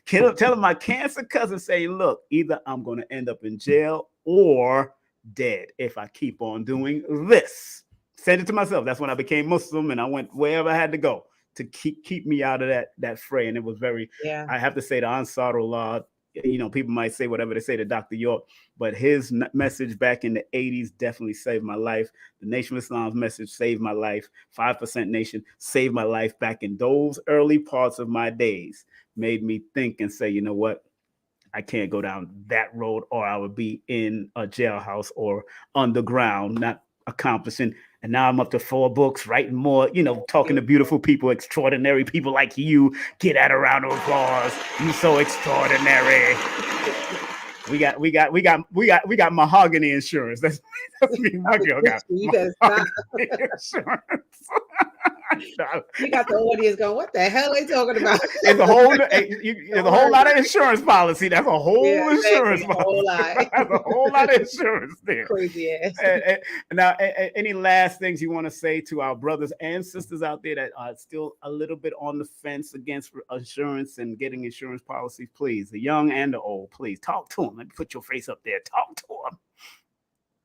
telling my cancer cousin, saying, look, either I'm going to end up in jail or dead if I keep on doing this. Said it to myself. That's when I became Muslim and I went wherever I had to go to keep me out of that fray. And it was Yeah. I have to say, the Ansarullah, people might say whatever they say to Dr. York, but his message back in the 80s definitely saved my life. The Nation of Islam's message saved my life. 5% Nation saved my life back in those early parts of my days. Made me think and say, you know what? I can't go down that road or I would be in a jailhouse or underground, not accomplishing. And now I'm up to 4 books, writing more, talking to beautiful people, extraordinary people like you. Get at a round of applause. You so extraordinary. We got mahogany insurance. That's me. My girl got mahogany insurance. You got the audience going, what the hell are they talking about? It's a whole lot of insurance policy. That's a whole Yeah, exactly. insurance A whole policy. lot. That's a whole lot of insurance there. Crazy ass. Now, any last things you want to say to our brothers and sisters out there that are still a little bit on the fence against insurance and getting insurance policies? Please, the young and the old, please talk to them. Let me put your face up there. Talk to them.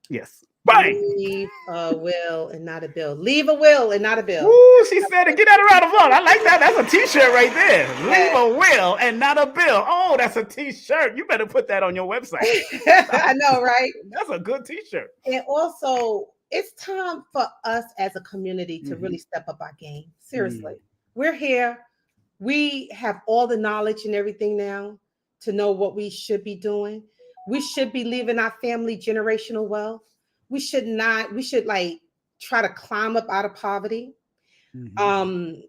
Yes. Bang. Leave a will and not a bill. Leave a will and not a bill. Woo, she said it. Get that around the applause. I like that. That's a t-shirt right there. Leave a will and not a bill. Oh, that's a t-shirt. You better put that on your website. I know, right? That's a good t-shirt. And also, it's time for us as a community to really step up our game. Seriously. We're here. We have all the knowledge and everything now to know what we should be doing. We should be leaving our family generational wealth. We should like try to climb up out of poverty. And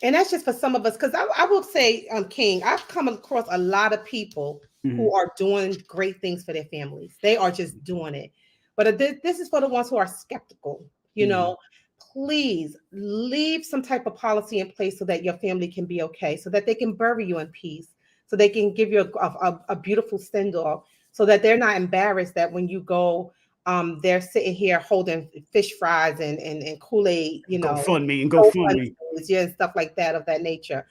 that's just for some of us, because I will say, King, I've come across a lot of people who are doing great things for their families. They are just doing it. But this is for the ones who are skeptical. You know, please leave some type of policy in place so that your family can be okay, so that they can bury you in peace, so they can give you a beautiful send off, so that they're not embarrassed that when you go, they're sitting here holding fish fries and Kool-Aid, you know, GoFundMe, yeah, and stuff like that of that nature.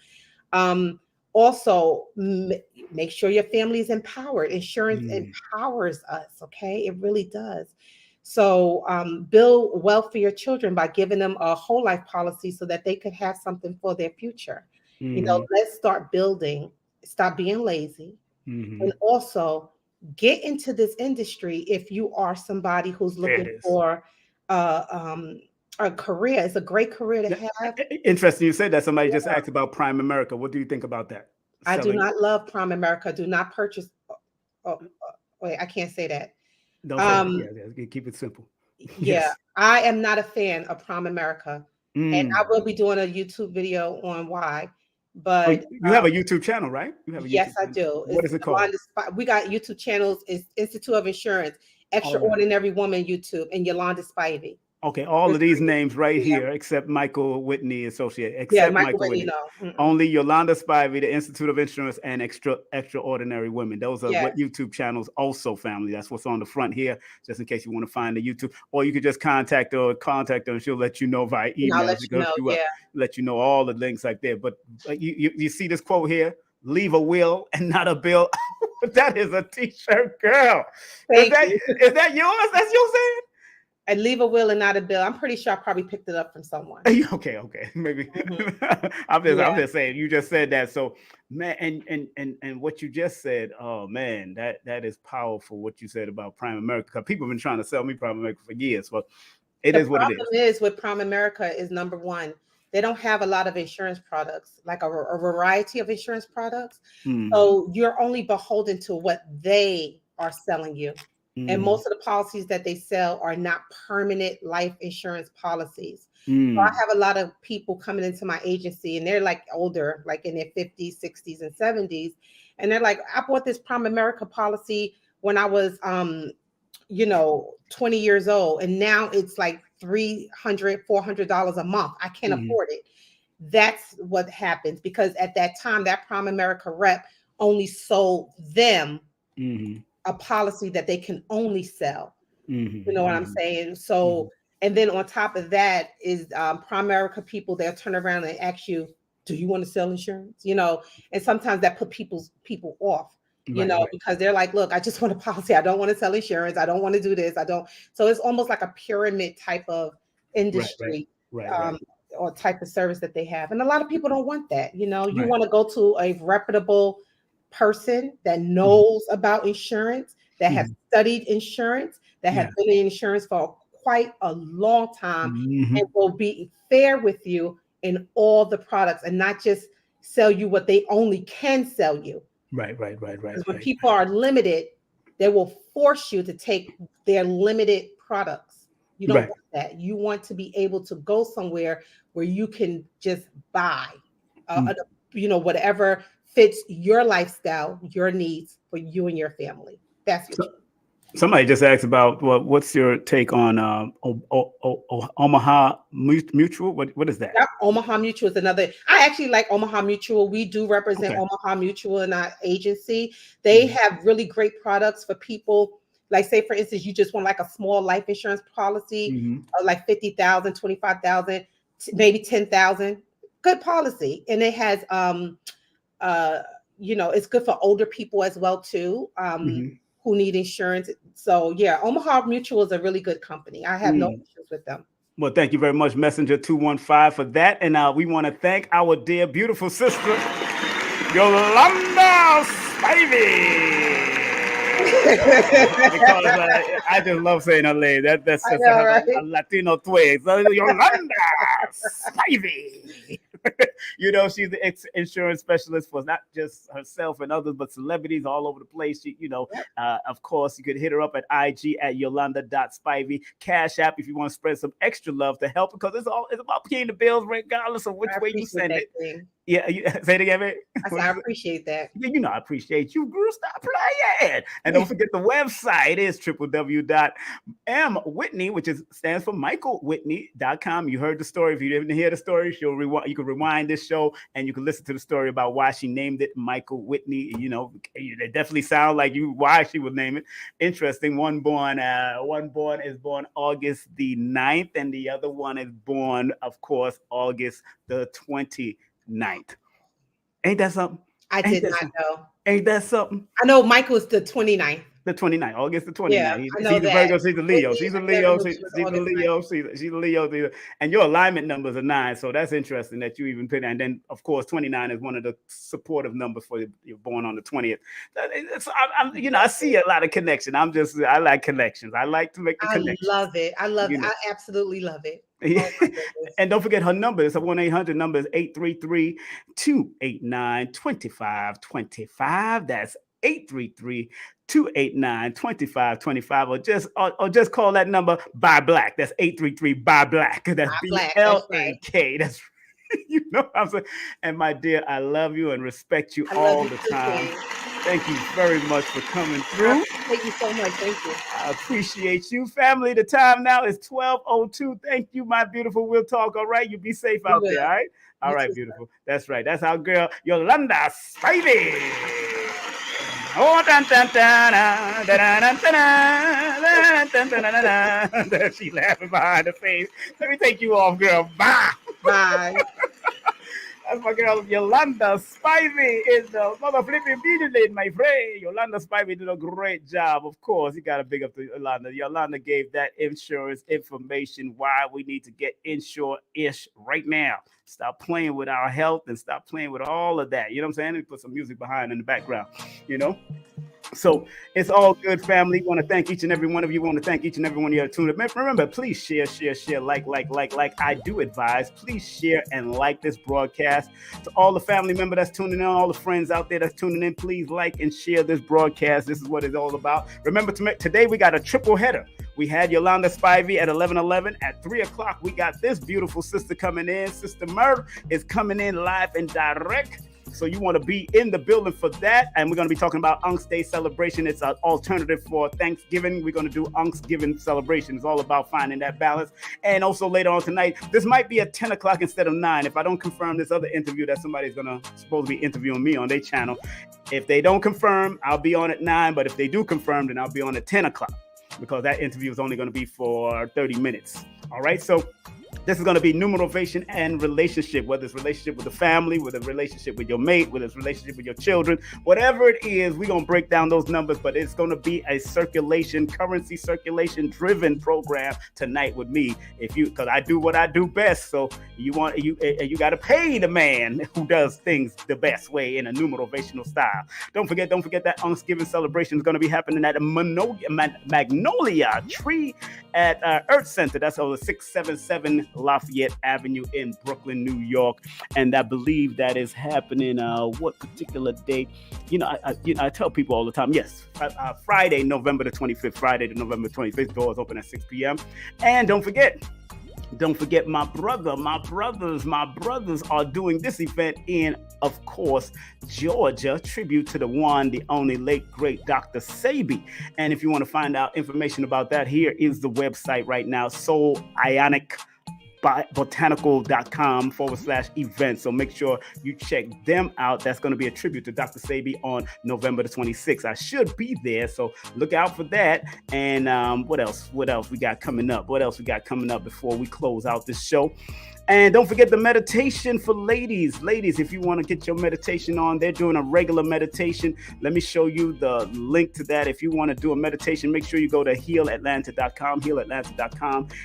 Also, make sure your family is empowered. Insurance empowers us, okay? It really does. So build wealth for your children by giving them a whole life policy so that they could have something for their future. You know, let's start building, stop being lazy, and also get into this industry if you are somebody who's looking for a career. It's a great career to have. Interesting you said that. Somebody just asked about Prime America. What do you think about that? I do not love Prime America. Do not purchase. Wait, I can't say that. Don't say that. Keep it simple. Yeah, I am not a fan of Prime America, and I will be doing a YouTube video on why. But you have a YouTube channel, right? You have a yes, YouTube I do. What is it called? We got YouTube channels. It's Institute of Insurance, Extraordinary Women YouTube, and Yolanda Spivey. Okay, all of these names right here, except Whitney Associates. Except Michael Whitney. No. Only Yolanda Spivey, the Institute of Insurance, and Extraordinary Women. Those are what YouTube channels also, family. That's what's on the front here, just in case you want to find the YouTube. Or you could just contact her, and she'll let you know via email. Let you know all the links like there. But you see this quote here? Leave a will and not a bill. That is a t-shirt, girl. Is that yours? That's yours saying? And leave a will and not a bill. I'm pretty sure I probably picked it up from someone. Okay, maybe. I'm just saying. You just said that, so man, and what you just said. Oh man, that is powerful. What you said about Prime America, because people have been trying to sell me Prime America for years. But it is what it is. The problem is with Prime America is, number one, they don't have a lot of insurance products, like a variety of insurance products. So you're only beholden to what they are selling you. And most of the policies that they sell are not permanent life insurance policies. So I have a lot of people coming into my agency, and they're like older, like in their 50s, 60s, and 70s. And they're like, I bought this Prime America policy when I was, 20 years old. And now it's like $300, $400 a month. I can't afford it. That's what happens, because at that time, that Prime America rep only sold them a policy that they can only sell. You know what I'm saying? So, and then on top of that is Prime America people, they'll turn around and ask you, do you want to sell insurance? You know, and sometimes that put people off, because they're like, look, I just want a policy. I don't want to sell insurance. I don't want to do this. I don't. So it's almost like a pyramid type of industry or type of service that they have. And a lot of people don't want that. You know, you want to go to a reputable person that knows about insurance, that has studied insurance, that has been in insurance for quite a long time, and will be fair with you in all the products and not just sell you what they only can sell you. Right. When people are limited, they will force you to take their limited products. You don't want that. You want to be able to go somewhere where you can just buy, whatever fits your lifestyle, your needs for you and your family. That's what Somebody just asked about what's your take on Omaha Mutual? What is that? Yep, Omaha Mutual is another. I actually like Omaha Mutual. We do represent Okay. Omaha Mutual in our agency. They have really great products for people. Like, say, for instance, you just want like a small life insurance policy, Mm-hmm. like 50,000, 25,000, maybe 10,000. Good policy. And it has, uh, it's good for older people as well, too, Mm-hmm. who need insurance. So, yeah, Omaha Mutual is a really good company. I have no Mm. issues with them. Well, thank you very much, Messenger 215, for that. And we want to thank our dear, beautiful sister, Yolanda Spivey. Because I just love saying her name. That's I just know, a right? Latino twist. Yolanda Spivey. She's the insurance specialist for not just herself and others, but celebrities all over the place. Of course, you could hit her up at IG at Yolanda.Spivey. Cash App if you want to spread some extra love to help, because it's about paying the bills regardless of which I way you appreciate send that it. thing. Yeah, say it again, man. I said, I appreciate that. I appreciate you, girl. Stop playing. And don't forget the website is www.mwhitney, which stands for michaelwhitney.com. You heard the story. If you didn't hear the story, you can rewind this show and you can listen to the story about why she named it Michael Whitney. It definitely sounds like why she would name it. Interesting. One is born August the 9th, and the other one is born, of course, August the 29th. Ain't that something? I did not know. Ain't that something? I know Michael's the 29th. The 29th, August the 29th. Yeah, I know She's a that. Virgo, she's a Leo. She's a I never Leo. knew She's she was a August Leo. She's a Leo. And your alignment numbers are 9. So that's interesting that you even put that. And then, of course, 29 is one of the supportive numbers for you're born on the 20th. I see a lot of connection. I like connections. I like to make the connection. I love it. I love it. I absolutely love it. Oh, and don't forget her number. It's a 1-800 number is 833-289-2525. That's 833-289-2525, or just call that number by Black. That's 833 by Black. That's BLAK. That's what I'm saying. And my dear, I love you and respect you all the time. Thank you very much for coming through. Thank you so much. Thank you. I appreciate you, family. The time now is 12:02. Thank you, my beautiful. We'll talk. All right. You be safe out there. All right. All right, beautiful. That's right. That's our girl, Yolanda Spivey. Oh, dun, dun, dun, dun, dun, dun, dun, dun. She laughing behind her face. Let me take you off, girl. Bye. Bye. That's my girl, Yolanda Spivey is the mother flipping beauty, my friend. Yolanda Spivey did a great job. Of course, you got to big up to Yolanda. Yolanda gave that insurance information, why we need to get insured-ish right now. Stop playing with our health and stop playing with all of that. You know what I'm saying? And put some music behind in the background, So it's all good, family. Want to thank each and every one of you. Want to thank each and every one of you that tuned in. Remember, please share, like. I do advise. Please share and like this broadcast. To all the family members that's tuning in, all the friends out there that's tuning in, please like and share this broadcast. This is what it's all about. Remember, today we got a triple header. We had Yolanda Spivey at 11:11. At 3 o'clock, we got this beautiful sister coming in. Sister Murr is coming in live and direct. So you want to be in the building for that. And we're going to be talking about Unc's Day celebration. It's an alternative for Thanksgiving. We're going to do Thanksgiving celebration. It's all about finding that balance. And also later on tonight, this might be at 10 o'clock instead of 9. If I don't confirm this other interview that somebody's supposed to be interviewing me on their channel. If they don't confirm, I'll be on at 9. But if they do confirm, then I'll be on at 10 o'clock. Because that interview is only going to be for 30 minutes. All right. So this is going to be new motivation and relationship, whether it's relationship with the family, whether it's relationship with your mate, whether it's relationship with your children, whatever it is, we're going to break down those numbers, but it's going to be a currency circulation driven program tonight with me. Because I do what I do best. So you got to pay the man who does things the best way in a new motivational style. Don't forget that Thanksgiving celebration is going to be happening at a Magnolia Tree at Earth Center. That's over 677 Lafayette Avenue in Brooklyn, New York. And I believe that is happening what particular date? I tell people all the time, yes, Friday, November the 25th. Friday, the November 25th. Doors open at 6 p.m. And don't forget, Don't forget my brothers are doing this event in, of course, Georgia. Tribute to the one, the only late, great Dr. Spivey. And if you want to find out information about that, here is the website right now, soulionic.botanical.com/events. So make sure you check them out. That's going to be a tribute to Dr. Spivey on November the 26th. I should be there, so look out for that. And what else we got coming up? Before we close out this show? And don't forget the meditation for ladies. Ladies, if you want to get your meditation on, they're doing a regular meditation. Let me show you the link to that. If you want to do a meditation, make sure you go to healatlanta.com,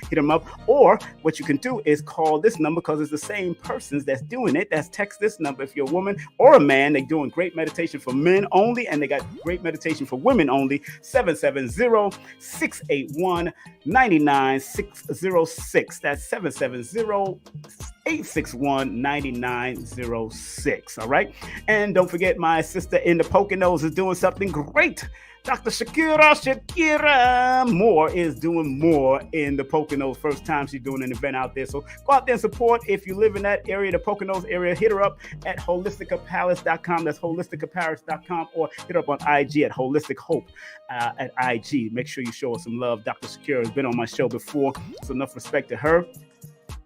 hit them up. Or what you can do is call this number, because it's the same persons that's doing it. That's text this number. If you're a woman or a man, they're doing great meditation for men only, and they got great meditation for women only. 770-681-99606. That's 770-861-9906. All right. And don't forget, my sister in the Poconos is doing something great. Dr. Shakira Moore is doing more in the Poconos. First time she's doing an event out there. So go out there and support. If you live in that area, the Poconos area, hit her up at holisticapalace.com. That's holisticapalace.com, or hit her up on IG at Holistic Hope at IG. Make sure you show her some love. Dr. Shakira has been on my show before, so enough respect to her.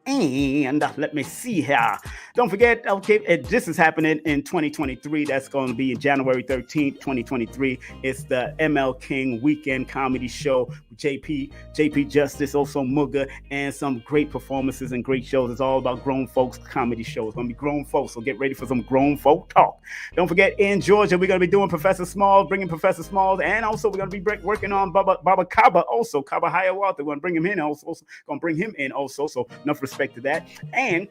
And let me see here. Don't forget, okay, this is happening in 2023. That's going to be January 13th, 2023. It's the ML King Weekend Comedy Show. JP Justice, also Mugga, and some great performances and great shows. It's all about grown folks comedy shows. It's going to be grown folks, so get ready for some grown folk talk. Don't forget, in Georgia, we're going to be doing Professor Smalls, and also we're going to be working on Baba Kaba, also Kaba Hiawatha. We're going to bring him in also. So enough respect to that. And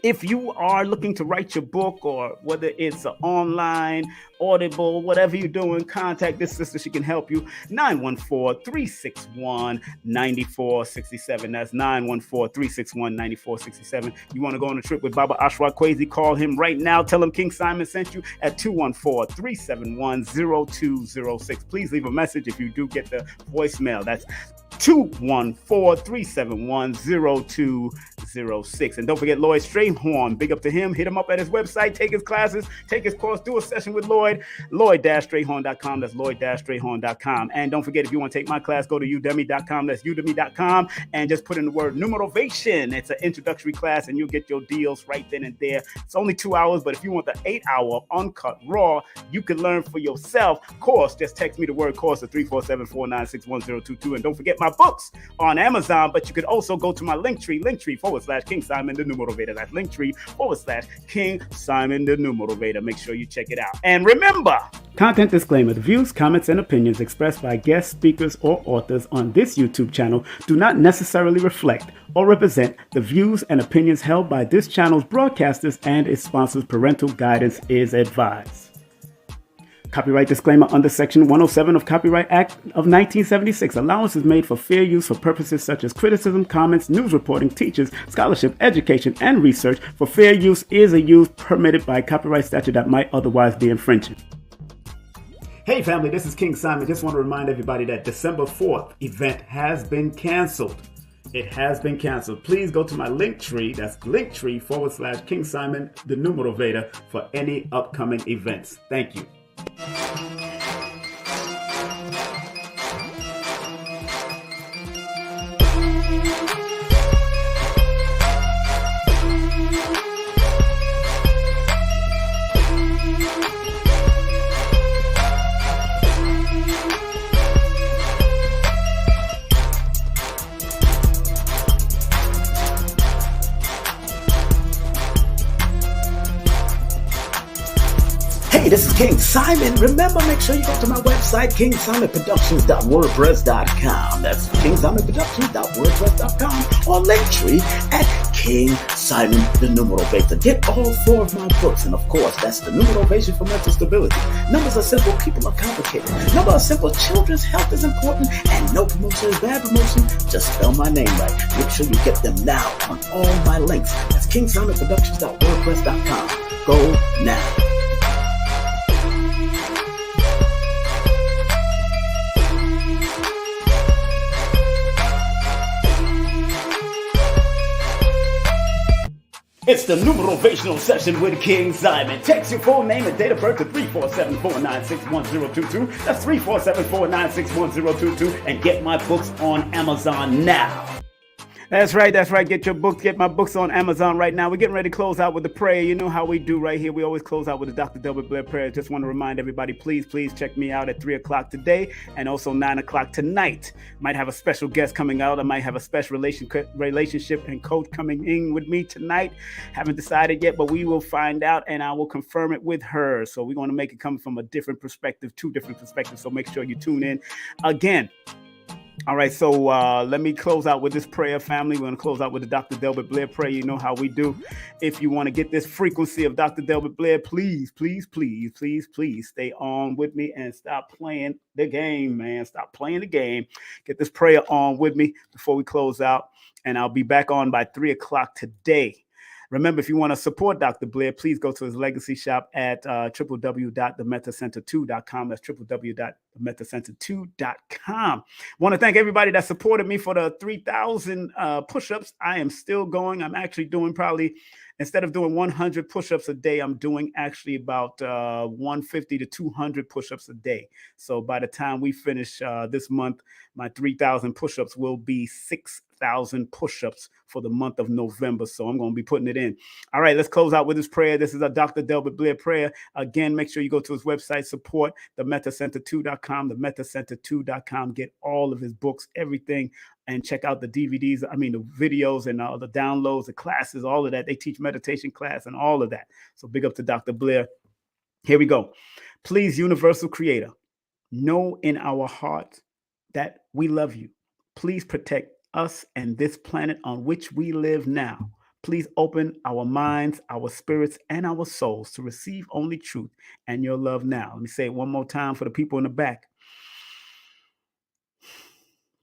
if you are looking to write your book, or whether it's online, Audible, whatever you're doing, contact this sister. She can help you. 914-361-9467. That's 914-361-9467. You want to go on a trip with Baba Ashwa Kwesi? Call him right now. Tell him King Simon sent you at 214-371-0206. Please leave a message if you do get the voicemail. That's 214-371-0206. And don't forget Lloyd Strayhorn. Big up to him. Hit him up at his website. Take his classes. Take his course. Do a session with Lloyd. Lloyd-Strayhorn.com. That's Lloyd-Strayhorn.com. And don't forget, if you want to take my class, go to udemy.com. That's udemy.com. And just put in the word numerovation. It's an introductory class, and you'll get your deals right then and there. It's only 2 hours, but if you want the 8-hour uncut raw, you can learn for yourself. Course, just text me the word course at 347-496-1022. And don't forget my books on Amazon, but you could also go to my Linktree /King Simon the New Motivator. That's Linktree/King Simon the New Motivator. Make sure you check it out. And remember, Content disclaimer: the views, comments, and opinions expressed by guest speakers or authors on this YouTube channel do not necessarily reflect or represent the views and opinions held by this channel's broadcasters and its sponsors. Parental guidance is advised. Copyright disclaimer under Section 107 of Copyright Act of 1976. Allowance is made for fair use for purposes such as criticism, comments, news reporting, teachers, scholarship, education, and research. For fair use is a use permitted by copyright statute that might otherwise be infringing. Hey family, this is King Simon. Just want to remind everybody that December 4th event has been canceled. It has been canceled. Please go to my Linktree. That's Linktree /King Simon the New Motivator for any upcoming events. Thank you. Hey, this is King Simon. Remember, make sure you go to my website, kingsimonproductions.wordpress.com. That's kingsimonproductions.wordpress.com, or Linktree at King Simon the New Motivator. Get all 4 of my books, and of course, that's the New Motivation for Mental Stability. Numbers are simple, people are complicated. Numbers are simple, children's health is important, and no promotion is bad promotion. Just spell my name right. Make sure you get them now on all my links. That's kingsimonproductions.wordpress.com. Go now. the numerational session with King Simon. Text your full name and date of birth to 347-496-1022. That's 347-496-1022. And get my books on Amazon now. That's right. Get your books. Get my books on Amazon right now. We're getting ready to close out with the prayer. You know how we do right here. We always close out with the Dr. Delbert Blair prayer. Just want to remind everybody, please check me out at 3 o'clock today and also 9 o'clock tonight. Might have a special guest coming out. I might have a special relationship and coach coming in with me tonight. Haven't decided yet, but we will find out and I will confirm it with her. So we're going to make it come from a different perspective, 2 different perspectives. So make sure you tune in again. All right, so let me close out with this prayer, family. We're going to close out with the Dr. Delbert Blair prayer. You know how we do. If you want to get this frequency of Dr. Delbert Blair, please stay on with me and stop playing the game, man. Stop playing the game. Get this prayer on with me before we close out, and I'll be back on by 3 o'clock today. Remember, if you want to support Dr. Blair, please go to his legacy shop at www.themethacenter2.com. That's www.themethacenter2.com. Want to thank everybody that supported me for the 3,000 push-ups. I am still going. I'm actually doing probably, instead of doing 100 push-ups a day, I'm doing actually about 150 to 200 push-ups a day. So by the time we finish this month, my 3,000 push-ups will be 6,000 push-ups for the month of November. So I'm going to be putting it in. All right, let's close out with this prayer. This is a Dr. Delbert Blair prayer. Again, make sure you go to his website, support themethacenter2.com, themethacenter2.com. Get all of his books, everything, and check out the DVDs. I mean, the videos and all the downloads, the classes, all of that. They teach meditation class and all of that. So big up to Dr. Blair. Here we go. Please, universal creator, know in our heart that we love you. Please protect us and this planet on which we live now. Please open our minds, our spirits, and our souls to receive only truth and your love now. Let me say it one more time for the people in the back.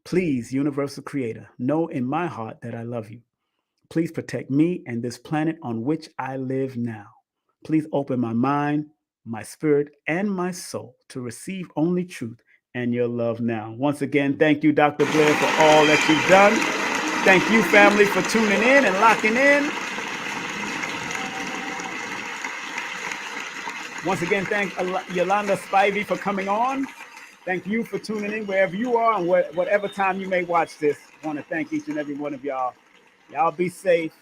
Please, universal creator, know in my heart that I love you. Please protect me and this planet on which I live now. Please open my mind, my spirit, and my soul to receive only truth and your love now. Once again, thank you, Dr. Blair, for all that you've done. Thank you, family, for tuning in and locking in. Once again, thank Yolanda Spivey for coming on. Thank you for tuning in wherever you are and whatever time you may watch this. I want to thank each and every one of y'all. Y'all be safe.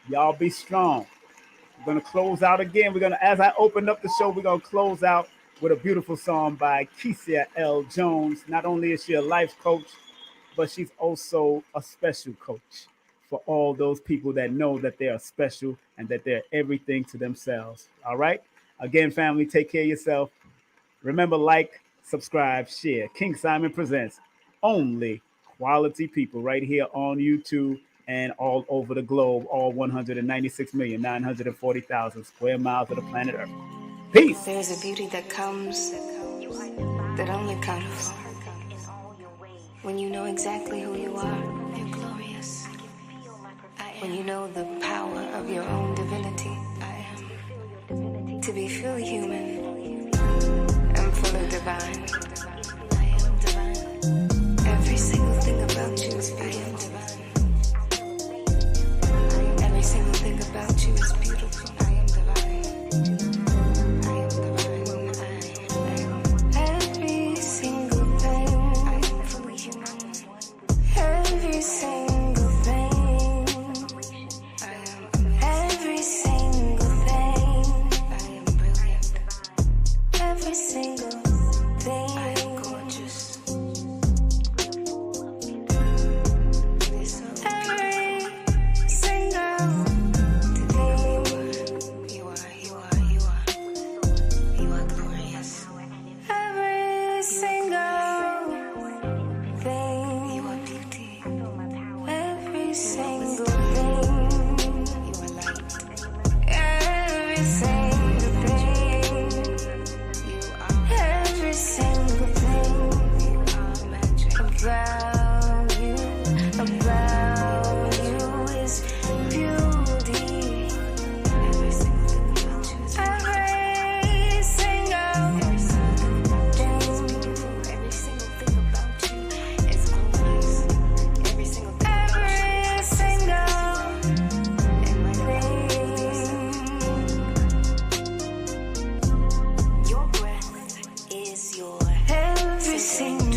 Y'all be strong. We're going to close out again. As I open up the show, we're going to close out with a beautiful song by Keisha L. Jones. Not only is she a life coach, but she's also a special coach for all those people that know that they are special and that they're everything to themselves. All right? Again, family, take care of yourself. Remember, like, subscribe, share. King Simon presents only quality people right here on YouTube and all over the globe, all 196,940,000 square miles of the planet Earth. Peace. There's a beauty that comes, that only comes when you know exactly who you are. You're glorious. When you know the power of your own divinity. To be fully human and full of divine. Every single thing about you is beautiful. Every single thing about you is beautiful. I am divine. I am divine. Every single thing. I am fully human. Every single thing. I am amazing. Every single thing. I am brilliant. sing